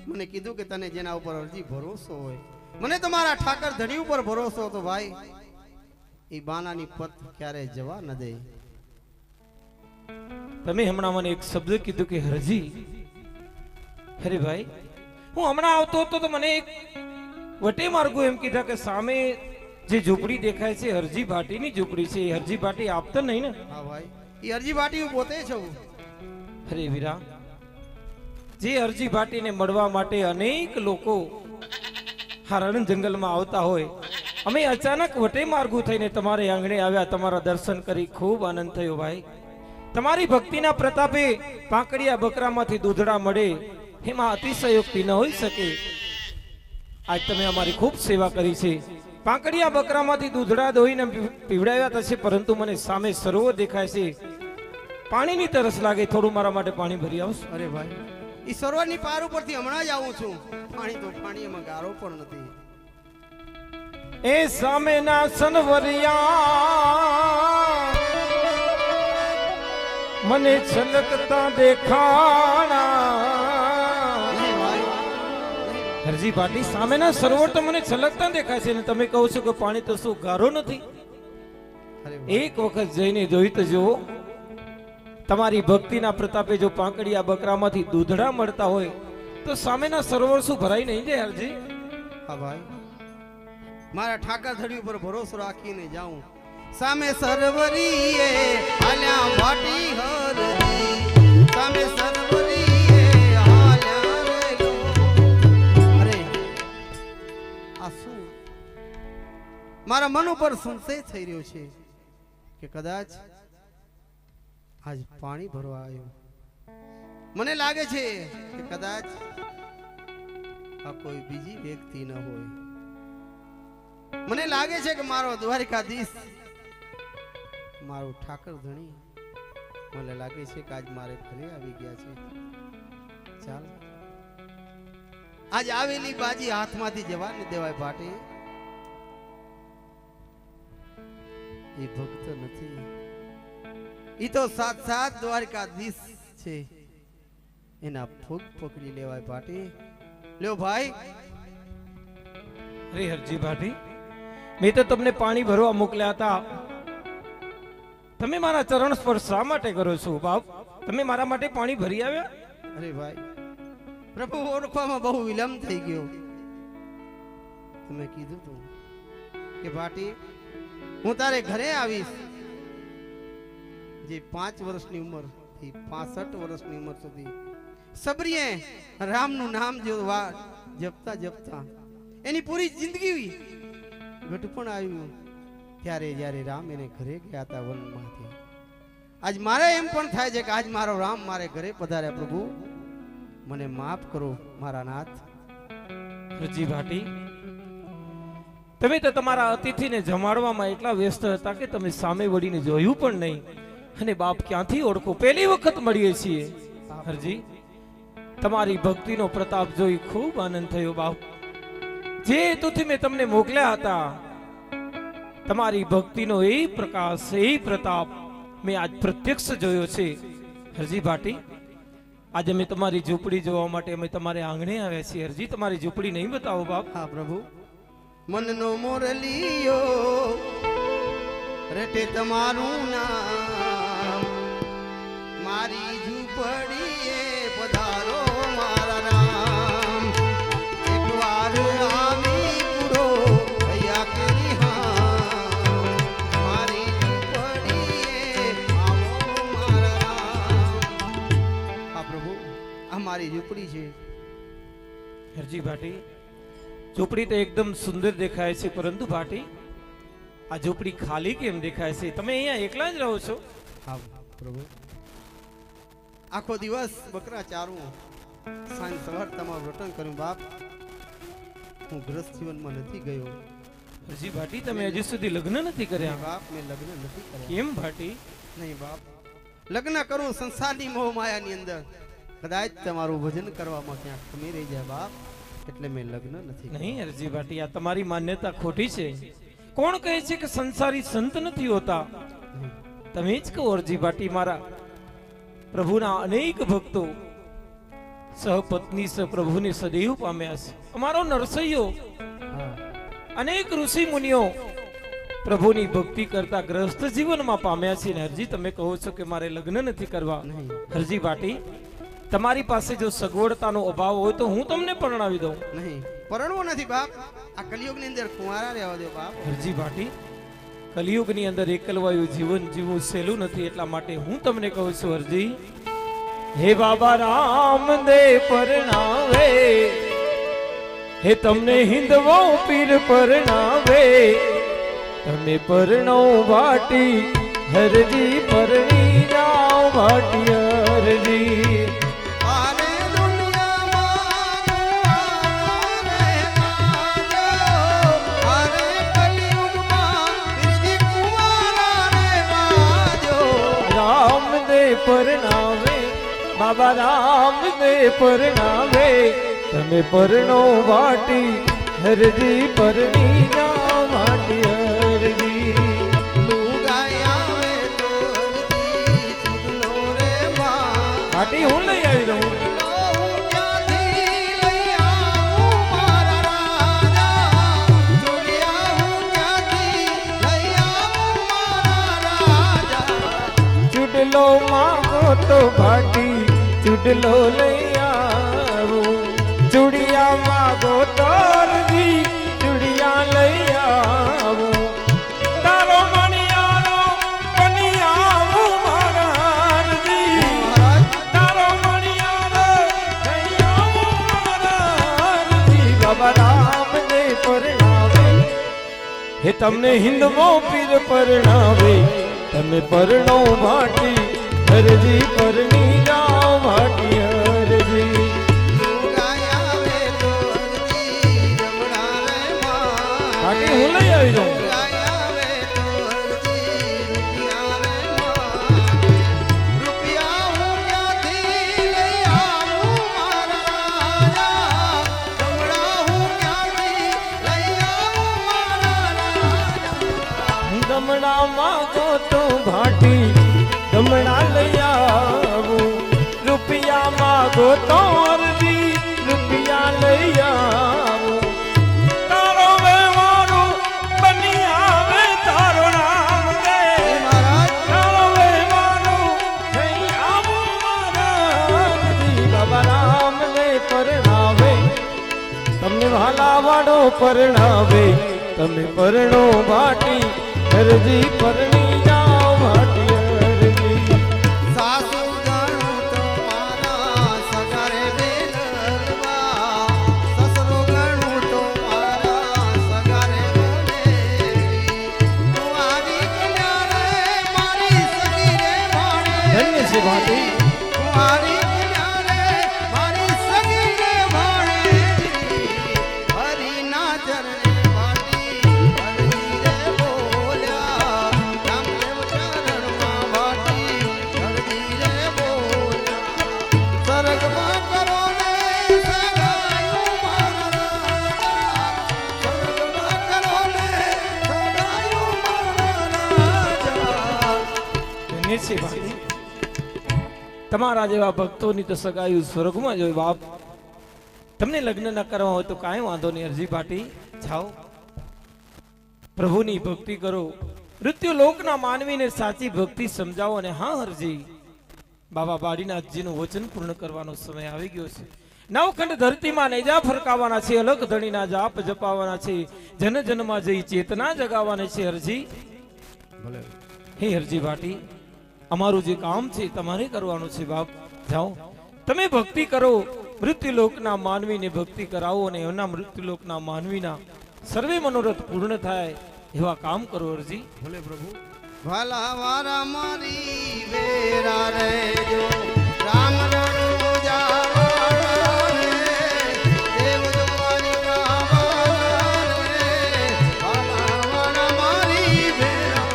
મને કીધું કે તને જેના ઉપર અરજી ભરોસો હોય, મને તો મારા ઠાકર ધણી ઉપર ભરોસો હતો ભાઈ. એ બાનાની પત ક્યારે જવા ન દે. તમે હમણાં મને એક શબ્દ કીધું કે હરજી. અરે ભાઈ, હું હમણાં આવતો હતો તો મને એક વટે માર્ગો એમ કીધા કે સામે જે ઝૂંપડી દેખાય છે હરજી ભાટીની ઝૂંપડી છે. એ હરજી ભાટી આપતા નહીં ને? હા ભાઈ, એ અરજી ભાટી હું પોતે છું. અરે વીરા, જે અરજી ભાટીને મળવા માટે અનેક લોકો હરણ જંગલમાં આવતા હોય, અમે અચાનક વટે માર્ગુ થઈને તમારે આંગણે આવ્યા, તમારા દર્શન કરી ખૂબ આનંદ થયો ભાઈ. તમારી ભક્તિના પ્રતાપે પાંકડિયા બકરામાંથી દૂધડા મળે એમાં અતિશયોક્તિ ન હોઈ શકે. આજ તમે અમારી ખૂબ સેવા કરી છે. પાંકડિયા બકરામાંથી દૂધડા દોઈને પીવડાવ્યા થશે, પરંતુ મને સામે સરોવર દેખાય છે, પાણીની તરસ લાગે, થોડું મારા માટે પાણી ભરી આવશો? અરે ભાઈ, ઈ સરોવરની પાર ઉપરથી હમણાં જ આવું છું. પાણી તો પાણી, એમાં ગારો પણ નથી. એ સામેના સનવરિયા મને છલકતા દેખાણા. હરજી ભાટી, સામેના સરોવર તો મને છલકતા દેખાય છે ને તમે કહો છો કે પાણી તો શું ગારો નથી? એક વખત જઈને જોઈ તો જુઓ. તમારી ભક્તિના પ્રતાપે જો પાંકડિયા બકરામાંથી દૂધડા મળતા હોય તો સામેના સરોવર શું ભરાઈ નહીં જાય હરજી? હા ભાઈ, મારા ઠાકર ધડી ઉપર ભરોસો રાખીને જાઉં. સામે સરવરીએ હાલ્યા ભાટી હરદી, સામે સરવરીએ હાલ્યા રેલો. અરે મારા મન ઉપર સંશય થઈ રહ્યો છે કે કદાચ આજ પાણી ભરવા આવ્યો. મને લાગે છે કે કદાચ આ કોઈ બીજી વ્યક્તિ ન હોય. મને લાગે છે કે મારો દ્વારિકાધીશ, મારો ઠાકર ધણી, મને લાગે છે કે આજ મારે ઘરે આવી ગયા છે. ચાલ, આજ આવેલી બાજી હાથમાંથી જવા ન દેવાય ભાટી. એ ભક્ત નથી, ઈ તો સાક્ષાત દ્વારકાધીશ છે. એના પગ પકડી લેવાય ભાટી. લ્યો ભાઈ. અરે હરજી ભાટી, મેં તો તમને પાણી ભરવા મોકલ્યા હતા. તમે મારા ચરણ સ્પર્શ શા માટે કરો છો બાપ? તમે મારા માટે પાણી ભરી આવ્યા? અરે ભાઈ, પ્રભુ ઓળખવામાં બહુ વિલંબ થઈ ગયો. તમે કીધું તું કે ભાટી હું તારે ઘરે આવીશ. જે 5 વર્ષની ઉંમર થી 65 વર્ષની ઉંમર સુધી સબરીએ રામનું નામ જો જપતા જપતા એની પૂરી જિંદગી ઘટપણ આવ્યું. ત્યારે જ્યારે રામ એને ઘરે ગયા હતા વનમાંથી, આજ મારે એમ પણ થાય છે કે આજ મારો રામ મારે ઘરે પધાર્યા. પ્રભુ મને માફ કરો મારા નાથ. હરજી ભાટી, તમે તો તમારા અતિથિને જમાડવામાં એટલા વ્યસ્ત હતા કે તમે સામે વળીને જોયું પણ નહીં. અને બાપ ક્યાંથી ઓળખો? પહેલી વખત મળીએ છીએ. હરજી, તમારી ભક્તિનો પ્રતાપ જોઈ ખૂબ આનંદ થયો બાપ. જે હેતુથી મેં તમને મોકલ્યા હતા, તમારી ભક્તિનો એ પ્રકાશ, એ પ્રતાપ મેં આજ પ્રત્યક્ષ જોયો છે. હરજી ભાટી, આજે અમે તમારી ઝૂંપડી જોવા માટે અમે તમારે આંગણે આવ્યા છીએ. હરજી, તમારી ઝૂંપડી નહીં બતાવો બાપ? હા પ્રભુ. મનનો મોરલીયો રટે તમારું નામ, મારી ઝૂંપડીએ પધારો મારા રામ. એકવાર આવી પૂરો ભૈયા કરી હા, મારી ઝૂંપડીએ આવો મારા રામ. હા પ્રભુ, આ મારી ઝૂંપડી છે. હરજી ભાટી, ઝૂંપડી તો એકદમ સુંદર દેખાય છે, પરંતુ ભાટી આ ઝૂંપડી ખાલી કેમ દેખાય છે? તમે અહીંયા એકલા જ રહો છો? હા પ્રભુ, આખો દિવસ બકરા ચારું, સાંજ સવાર તમારું રટણ કર્યું બાપ. હું ગ્રસ્ત જીવનમાં નથી ગયો. હરજી ભાટી, તમે હજી સુધી લગ્ન નથી કર્યા? બાપ, મેં લગ્ન નથી કર્યા. કેમ ભાટી? નહીં બાપ, લગ્ન કરું સંસારની મોહ માયાની અંદર, કદાચ તમારું ભજન કરવામાં ક્યાંક કમી રહી જાય બાપ, એટલે મેં લગ્ન નથી કર્યા. નહીં હરજી ભાટી, આ તમારી માન્યતા ખોટી છે. કોણ કહે છે કે સંસારી સંત નથી હોતા? તમે જ કહો હરજી ભાટી. મારા પ્રભુના અનેક ભક્તો સહપત્ની સહપ્રભુને સદૈવ પામ્યા છે. અમારો નરસૈયો, અનેક ઋષિ મુનિઓ પ્રભુની ભક્તિ કરતા ગ્રસ્ત જીવનમાં પામ્યા છે. ને હરજી તમે કહો છો કે મારે લગ્ન નથી કરવા? હરજી ભાટી, તમારી પાસે જો સગવડતાનો અભાવ હોય તો હું તમને પરણાવી દઉં. નહીં, પરણવો નથી બાપ. આ કલિયુગની અંદર કુંવારા રહેવા દો બાપ. હરજી ભાટી, કલિયુગની અંદર એકલવાયું જીવન જીવવું સહેલું નથી. એટલા માટે હું તમને કહું છું હરજી, હે બાબા રામદેવ પરણાવે, હે તમને હિંદવો પીર પરણાવે, તમે પરણો ભાટી હરજી, પરણી જાઓ ભાટી હરજી. પરણાવે બાબા રામદેવ પરણાવે, તમે પરણો વાટી હરજી, પરણી જા વાટી હરજી. વાટી હું લઈ આવી દઉં. ચૂડલો માંગો તો ભાટી ચૂડલો લઈ આવું, ચૂડિયા માંગો તો હરજી ચૂડિયા લઈ આવું, તારો મણિયારો બની આવું મારા હરજી, તારો મણિયારો લઈ આવું મારા હરજી. બાબા રામદેવ પરણાવે, હે તમને હિન્દવો પીર પરણાવે તમે પરણો ભાટી હરજી પરણી જાઓ ભાટી હરજી ભાટી હું લઈ આવી જાઉં દમણા માંગો તો ભાટી દમણા લઈ આવું રૂપિયા માંગો તો અરજી રૂપિયા લઈ આવું તારો વ્યવહારો બની આવે તારો નામ રે તારો વ્યવહારો થઈ આવું મારા બાબા રામ ને પરણાવે તમને વાલા વાડો પરણાવે તમે પરણો ભાટી હરજી પરણી જાઓ ભાટી હરજી સાસુ ગણું તો મારા સગારે બેલવા સસરો ગણું તો મારા સગારે બોલેવી કુંવારી કન્યા રે મારી સગી રે ભાણે ધન્ય છે ભાટી કુંવારી કન્યા રે મારી સગી રે ભાણે હરિના ચરણે છે ભાઈ તમારા જેવા ભક્તોની તો સગાયું સ્વર્ગમાં જોઈ બાપ તમને લગ્ન ન કરવા હોય તો કાંઈ વાંધો નહીં અરજી ભાટી જાઓ પ્રભુની ભક્તિ કરો મૃત્યુ લોકના માનવીને સાચી ભક્તિ સમજાવો અને હા હરજી બાબા બાળીનાથજીનું વચન પૂર્ણ કરવાનો સમય આવી ગયો છે નવખંડ ધરતીમાં નેજા ફરકાવાના છે અલગ ધણીના જાપ જપાવવાના છે જન જનમાં જઈ ચેતના જગાવવાની છે હરજી હે હરજી ભાટી અમારું જે કામ છે તમારે કરવાનું છે બાપ જાઓ તમે ભક્તિ કરો મૃત્યુલોકના માનવીને ભક્તિ કરાવો અને એના મૃત્યુલોકના માનવીના સર્વે મનોરથ પૂર્ણ થાય એવા કામ કરો અરજી ભલે પ્રભુ ભલા વારા મારી વેરા રેજો રામ રણુ જાવા રે દેવ દ્વારી ગાવા રે ભલા વારા મારી વેરા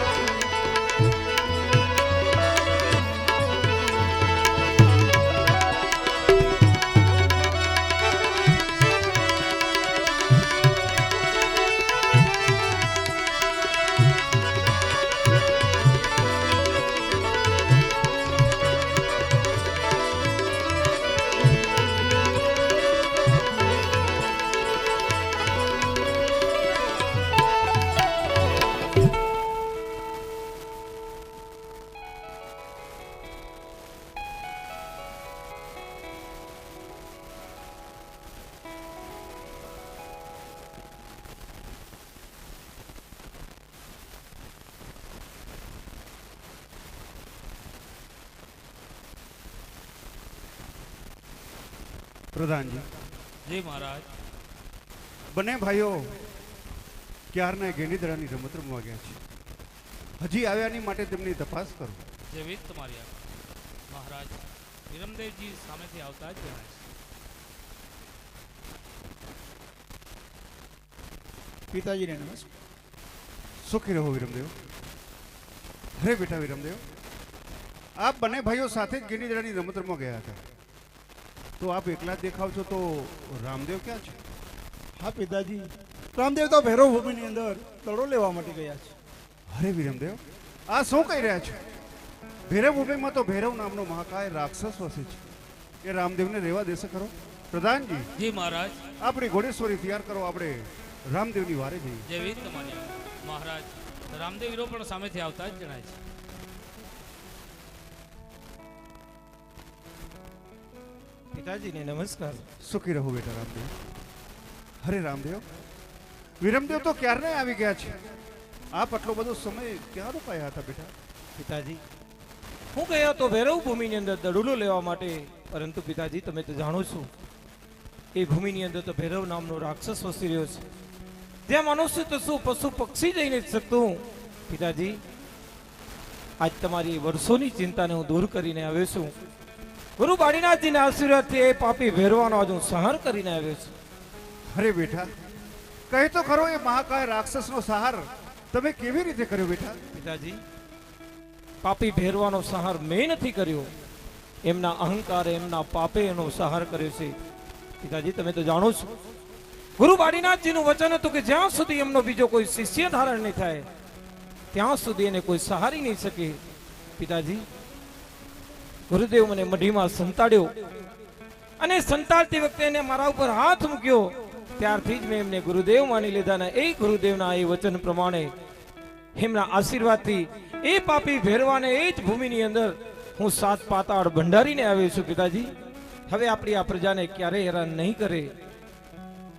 પ્રધાનજી જી મહારાજ બંને ભાઈઓ ક્યારના ગેંડીદડાની રમત રમવા ગયા છે હજી આવ્યાની માટે તેમની તપાસ કરો જેવી તમારી મહારાજ વિરમદેવજી સામેથી આવતા જ જણાય છે પિતાજીને નમસ્કાર. સુખી રહો વિરમદેવ. અરે બેટા વિરમદેવ, આપ બંને ભાઈઓ સાથે જ ગેંડીદડાની રમત રમવા ગયા હતા, તો આપ એકલા જ દેખાવ છો, તો રામદેવ ક્યાં છે? હા પિતાજી, રામદેવ તો ભૈરવ ભૂમિની અંદર દડો લેવા માટે ગયા છે. અરે વિરમદેવ, આ શું કહી રહ્યા છે? ભૈરવ ભૂમિમાં તો ભૈરવ નામનો મહાકાય રાક્ષસ વસે છે, એ રામદેવને રહેવા દેશે ખરો? પ્રધાનજી, જી મહારાજ. આપણી ઘોડેશ્વરી તૈયાર કરો, આપણે રામદેવની વારે જઈએ. જેવી તમારી મહારાજ. રામદેવ વીરો પણ સામેથી આવતા જ જણાય છે. પિતાજીને નમસ્કાર. સુખી રહો બેટા રામદેવ. અરે રામદેવ, વિરમદેવ તો ક્યારને આવી ગયા છે, આપ આટલો બધો સમય ક્યાં રોકાયા હતા બેટા? પિતાજી, હું ગયો તો ભૈરવ ભૂમિની અંદર દડુલો લેવા માટે, પરંતુ પિતાજી તમે તો જાણો છો એ ભૂમિની અંદર તો ભૈરવ નામનો રાક્ષસ વસી રહ્યો છે. જ્યાં મનુષ્ય તો શું પશુ પક્ષી જઈ નથી શકતું. પિતાજી, આજ તમારી વર્ષોની ચિંતાને હું દૂર કરીને આવ્યો છું. ગુરુ બાળીનાથજીના આશીર્વાદથી એ પાપી ભેરવાનો આજ હું સંહાર કરીને આવ્યો છું. અરે બેટા, કહે તો ખરો, એ મહાકાય રાક્ષસનો સહાર તમે કેવી રીતે કર્યો બેટા? પિતાજી, પાપી ભેરવાનો સહાર મેં નથી કર્યો, એમના અહંકારે એમના પાપે એનો સહાર કર્યો છે. પિતાજી, તમે તો જાણો છો ગુરુ બાળીનાથજીનું વચન હતું કે જ્યાં સુધી એમનો બીજો કોઈ શિષ્ય ધારણ નહીં થાય ત્યાં સુધી એને કોઈ સહારી નહીં શકે. પિતાજી, ગુરુદેવ મને મઢીમાં સંતાડ્યો અને સંતાડતી વખતે એને મારા ઉપર હાથ મૂક્યો, ત્યારથી જ મેં એમને ગુરુદેવ માની લીધા ને એ ગુરુદેવના એ વચન પ્રમાણે એમના આશીર્વાદથી એ પાપી ભેરવાને એ જ ભૂમિની અંદર હું 7 પાતાળ ભંડારીને આવ્યો છું. પિતાજી, હવે આપણી આ પ્રજાને ક્યારેય હેરાન નહીં કરે.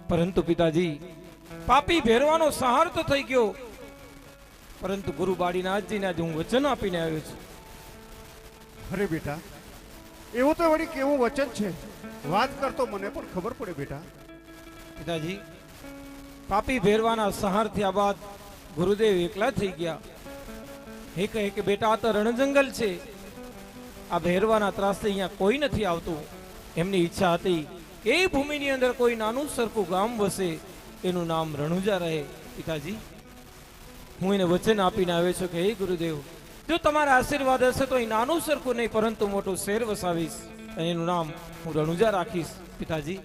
પરંતુ પિતાજી, પાપી ભેરવાનો સહાર તો થઈ ગયો, પરંતુ ગુરુ બાળીનાથજીને આજે હું વચન આપીને આવ્યો છું. અરે બેટા, એવું તો વળી કેવું વચન છે? વાત કરતો મને પણ ખબર પડે બેટા. પિતાજી, પાપી ભેરવાના સહાર થયા બાદ ગુરુદેવ એકલા થઈ ગયા. એ કહે કે બેટા, આ તો રણજંગલ છે, આ ભેરવાના ત્રાસથી અહીંયા કોઈ નથી આવતું. એમની ઈચ્છા હતી કે એ ભૂમિની અંદર કોઈ નાનું સરખું ગામ વસે, એનું નામ રણુજા રહે. પિતાજી, હું એને વચન આપીને આવ્યો છું કે હે ગુરુદેવ, જો તમારા આશીર્વાદ હશે તો એ નાનું સરખું નહીં પરંતુ મોટું શહેર વસાવીશ અને એનું નામ હું રણુજા રાખીશ. પિતાજી,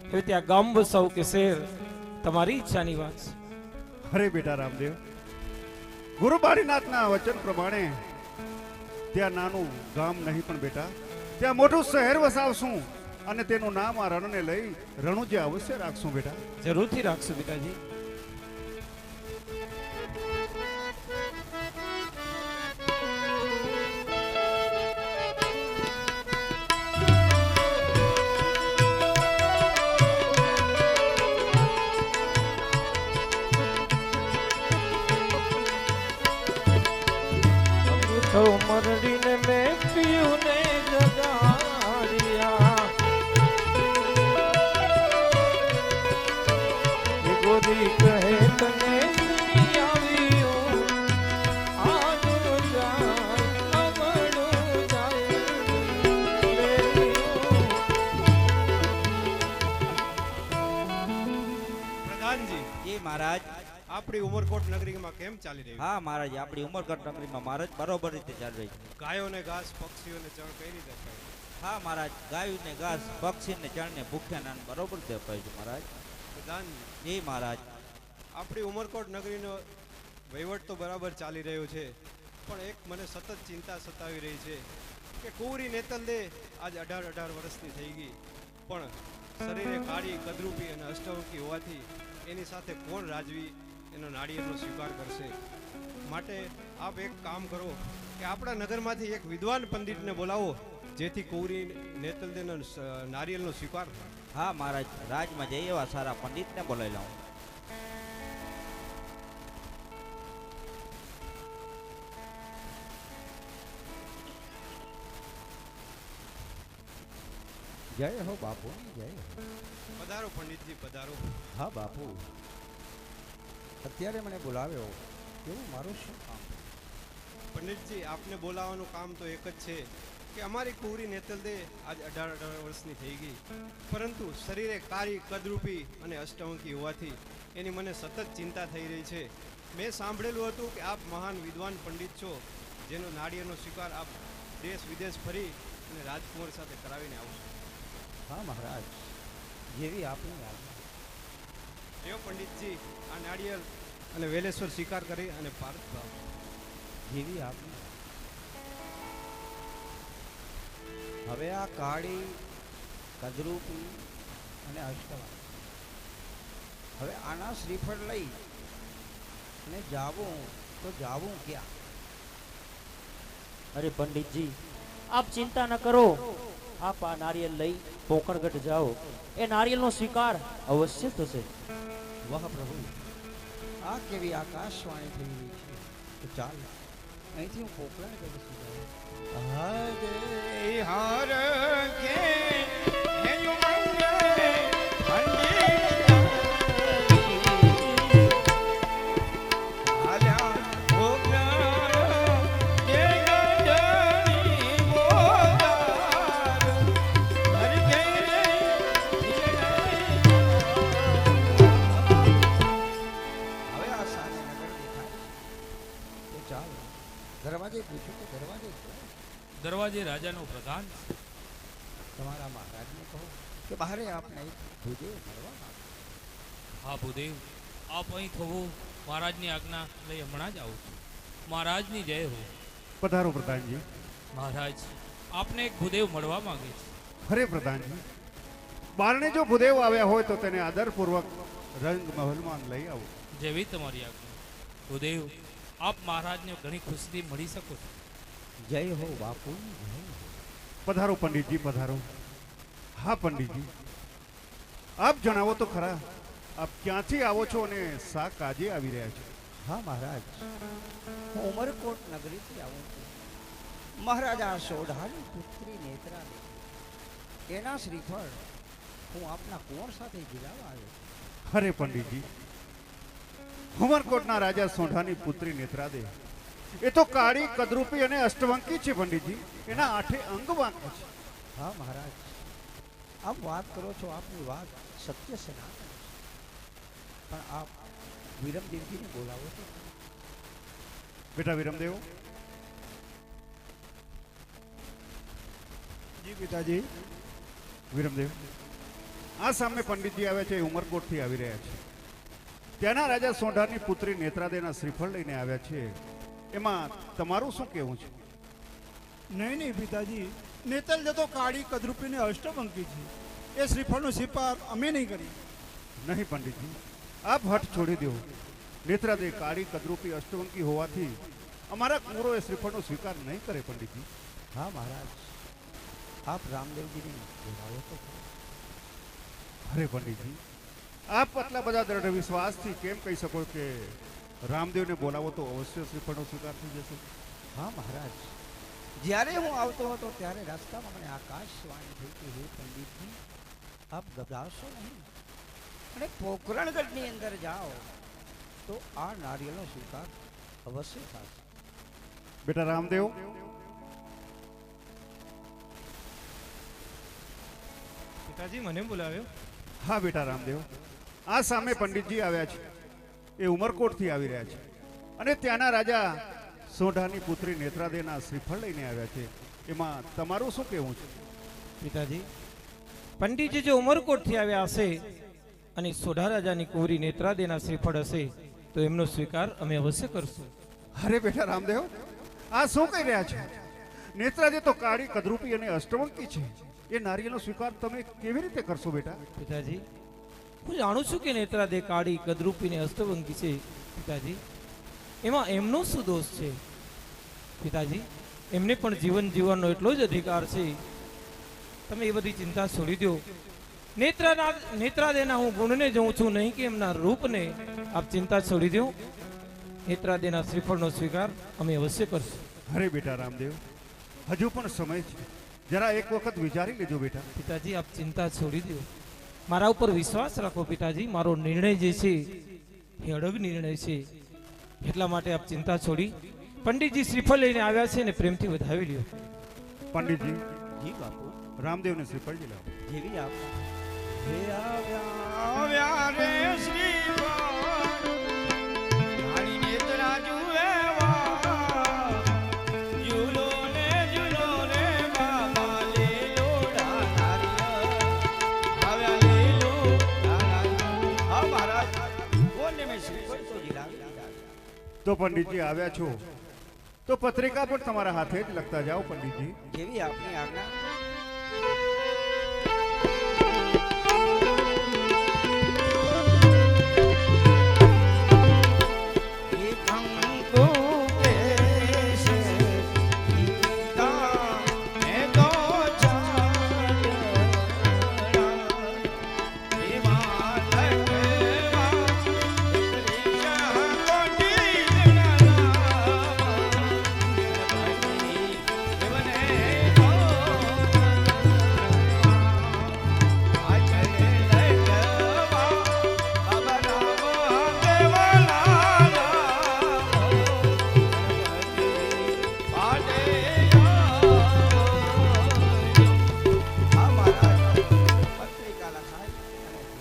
હવે ત્યાં ગામ વસાવું કે શહેર, તમારી ઈચ્છાની વાત છે. અરે બેટા રામદેવ, ગુરુ બાળીનાથના વચન પ્રમાણે ત્યાં નાનું ગામ નહીં પણ બેટા ત્યાં મોટું શહેર વસાવશું અને તેનું નામ આ રણને લઈ રણુજા અવશ્ય રાખશું બેટા. જરૂરથી રાખશું પિતાજી. તો મરડીને મેં પીયું ને જગાડ્યા, એ ગોરી કહે તને નહીં આવ્યું, આજ જાય અમડું જાય પ્રધાનજી, એ મહારાજ. આપણી ઉમરકોટ નગરીમાં કેમ ચાલી રહ્યું? હા મહારાજ, આપણી ઉમરગઢ નગરીમાં મહારાજ બરોબર રીતે ચાલી રહી છે. ગાયોને ઘાસ, પક્ષીઓને ચણ કઈ રીતે અપાય? હા મહારાજ, ગાયું ને ઘાસ, પક્ષી ને ચણ ને ભૂખ્યા નાન બરોબર રીતે અપાય છે મહારાજ. પ્રધાનજી, એ મહારાજ. આપણી ઉમરકોટ નગરીનો વહીવટ તો બરાબર ચાલી રહ્યો છે, પણ એક મને સતત ચિંતા સતાવી રહી છે કે કુંવરી નેતલદે આજ 18 વર્ષની થઈ ગઈ, પણ શરીરે કાળી, કદરૂપી અને અષ્ટવંકી હોવાથી એની સાથે કોણ રાજવી એનો નાળિયેરનો સ્વીકાર કરશે? માટે આપ એક કામ કરો કે આપણા નગરમાંથી એક વિદ્વાન પંડિતને બોલાવો, જેથી કુંવરી નેતલદેનો નારિયેળનો સ્વીકાર થાય. હા મહારાજ, રાજમાં જઈ એવા સારા પંડિતને બોલાવી લાવું. જય હો બાપુ, જય. પધારો પંડિતજી, પધારો. હા બાપુ, અત્યારે મને બોલાવ્યો, એવું મારું શું કામ? પંડિતજી, આપને બોલાવવાનું કામ તો એક જ છે કે અમારી કુંવરી નેતલદે આજ 18 વર્ષની થઈ ગઈ, પરંતુ શરીરે કાળી, કદરૂપી અને અષ્ટવંકી હોવાથી એની મને સતત ચિંતા થઈ રહી છે. મેં સાંભળેલું હતું કે આપ મહાન વિદ્વાન પંડિત છો, જેનો નાળિયેરનો સ્વીકાર આપ દેશ વિદેશ ફરી અને રાજકુમાર સાથે કરાવીને આવશો. હા મહારાજ, જેવી આપની આજ્ઞા. એવો પંડિતજી, આ નાળિયેર અને વેલેશ્વર સ્વીકાર કરી અને પાર્થ ભાવ. જેવી આપની. હવે આ કાળી, કદરૂપી અને અષ્ટવંકી, હવે આના શ્રીફળ લઈ અને જાવું તો જાવું ક્યાં? અરે પંડિતજી, આપ ચિંતા ન કરો, આપ આ નારિયેળ લઈ પોકણગઢ જાઓ, એ નારિયેળનો સ્વીકાર અવશ્ય થશે. વાહ પ્રભુ, આ કેવી આકાશવાણી થઈ રહી છે. તો ચાલ, અહીંથી હું પોકરણગઢ સુધી હાર કે જાઉં. એકાંત છે. તમારા મહારાજને કહો કે બહારે આપને એક ભૂદેવ મળવા માંગે. હા ભૂદેવ, આપ અહીં થવું મહારાજની આજ્ઞા લઈ હમણાં જ આવું છું. મહારાજની જય હો. પધારો પ્રધાનજી. મહારાજ આપને એક ભૂદેવ મળવા માંગે છે. અરે પ્રધાનજી, બારણે જો ભૂદેવ આવ્યા હોય તો તેને આદરપૂર્વક રંગ મહેલમાં લઈ આવો. જેવી તમારી આજ્ઞા. ભૂદેવ, આપ મહારાજને ઘણી ખુશીથી મળી શકો છો. જય હો બાપુ, જય હો. પધારો પંડિતજી, પધારો. હા પંડિતજી, આપ જણાવો તો ખરા, આપ ક્યાંથી આવો છો અને શા કાજે આવી રહ્યા છો? હા મહારાજ, હું ઉમરકોટ નગરીથી આવું છું. મહારાજા સોઢાની પુત્રી નેત્રા દેવી, એના શ્રીફળ હું આપના કુંવર સાથે જીલાવા આવ્યો છું. અરે પંડિતજી, ઉમરકોટના રાજા સોઢાની પુત્રી નેત્રાદે એ તો કાળી, કદરૂપી અને અષ્ટવંકી છે પંડિતજી. એના 8 અંગ વાંકા છે. હા મહારાજ, આપ વાત કરો છો, આપની વાત સત્ય સનાતન છે. પણ આપ વિરમદેવજીને બોલાવો છો. બેટા વિરમદેવ. જી પિતાજી. વિરમદેવ, આ સામે પંડિતજી આવ્યા છે, એ ઉમરકોટથી આવી રહ્યા છે. ત્યાંના રાજા સોઢાની પુત્રી નેત્રાદેના શ્રીફળ લઈને આવ્યા છે. એમાં તમારું શું કહેવું છે? નહીં નહીં પિતાજી, નેતલ જતો કાળી, કદરૂપીને અષ્ટવંકી છે. એ શ્રીફળનો સ્વીકાર અમે નહીં કરી. નહીં પંડિતજી, આપ હઠ છોડી દો. નેત્રાદે કાળી, કદરૂપી, અષ્ટવંકી હોવાથી અમારા કુંવરો એ શ્રીફળનો સ્વીકાર નહીં કરે પંડિતજી. હા મહારાજ, આપ રામદેવજીને બોલાવો તો. અરે પંડિતજી, આપ આટલા બધા દ્રઢ વિશ્વાસથી કેમ કહી શકો કે રામદેવને બોલાવો તો અવશ્ય શ્રીફળનો સ્વીકાર થઈ જશે? હા મહારાજ, જ્યારે હું આવતો હતો ત્યારે રસ્તામાં મને આકાશવાણી થઈ કે હે પંડિતજી, આપ ગભરાશો નહીં અને પોકરણગઢની અંદર જાઓ તો આ નારિયેળનો સ્વીકાર અવશ્ય થશે. બેટા રામદેવ, પિતાજી મને બોલાવ્યો. હા બેટા રામદેવ, આ સામે પંડિતજી આવ્યા છે, એ ઉમરકોટથી આવી રહ્યા છે અને ત્યાંના રાજા સોઢાની પુત્રી નેત્રાદેના શ્રીફળ લઈને આવ્યા છે. એમાં તમારું શું કહેવું છે? પિતાજી, પંડિતજી જો ઉમરકોટથી આવ્યા હશે અને સોઢા રાજાની કુંવરી નેત્રાદેના શ્રીફળ હશે તો એમનો સ્વીકાર અમે અવશ્ય કરશું. અરે બેટા રામદેવ, આ શું કહી રહ્યા છો? નેત્રાદે તો કાળી, કદરૂપી અને અષ્ટવંકી છે. એ નારિયેળનો સ્વીકાર તમે કેવી રીતે કરશો બેટા? પિતાજી, હું જાણું છું કે નેત્રાદે કાળી, કદરૂપી ને અષ્ટવંકી છે. પિતાજી, એમાં એમનો શું દોષ છે? પિતાજી, એમને પણ જીવન જીવવાનો એટલો જ અધિકાર છે. તમે એ બધી ચિંતા છોડી દો. નેત્રાદેના હું ગુણને જોઉં છું, નહીં કે એમના રૂપને. આપ ચિંતા છોડી દો. નેત્રાદેના શ્રીફળનો સ્વીકાર અમે અવશ્ય કરશું. અરે બેટા રામદેવ, હજુ પણ સમય છે, જરા એક વખત વિચારી લેજો બેટા. પિતાજી, આપ ચિંતા છોડી દો. મારા ઉપર વિશ્વાસ રાખો પિતાજી. મારો નિર્ણય જે છે એ અડગ નિર્ણય છે. એટલા માટે આપ ચિંતા છોડી પંડિતજી શ્રીફળ લઈને આવ્યા છે ને પ્રેમથી વધાવી લ્યો. પંડિતજી, જી બાપુ. રામદેવને શ્રીફળ દિલાવો. જેવી આપ હે આવ્યા રે શ્રીફળ કાળી નેત્રા જુએ ઝૂલો ને બાબા લીલો આવ્યા લીલો. હા મહારાજ, કોને મેં શ્રીફળ તો દિલાવી દીધા. તો પંડિતજી આવ્યા છો તો પત્રિકા પણ તમારા હાથે જ લખતા જાઓ પંડિતજી. જેવી આપની આજ્ઞા.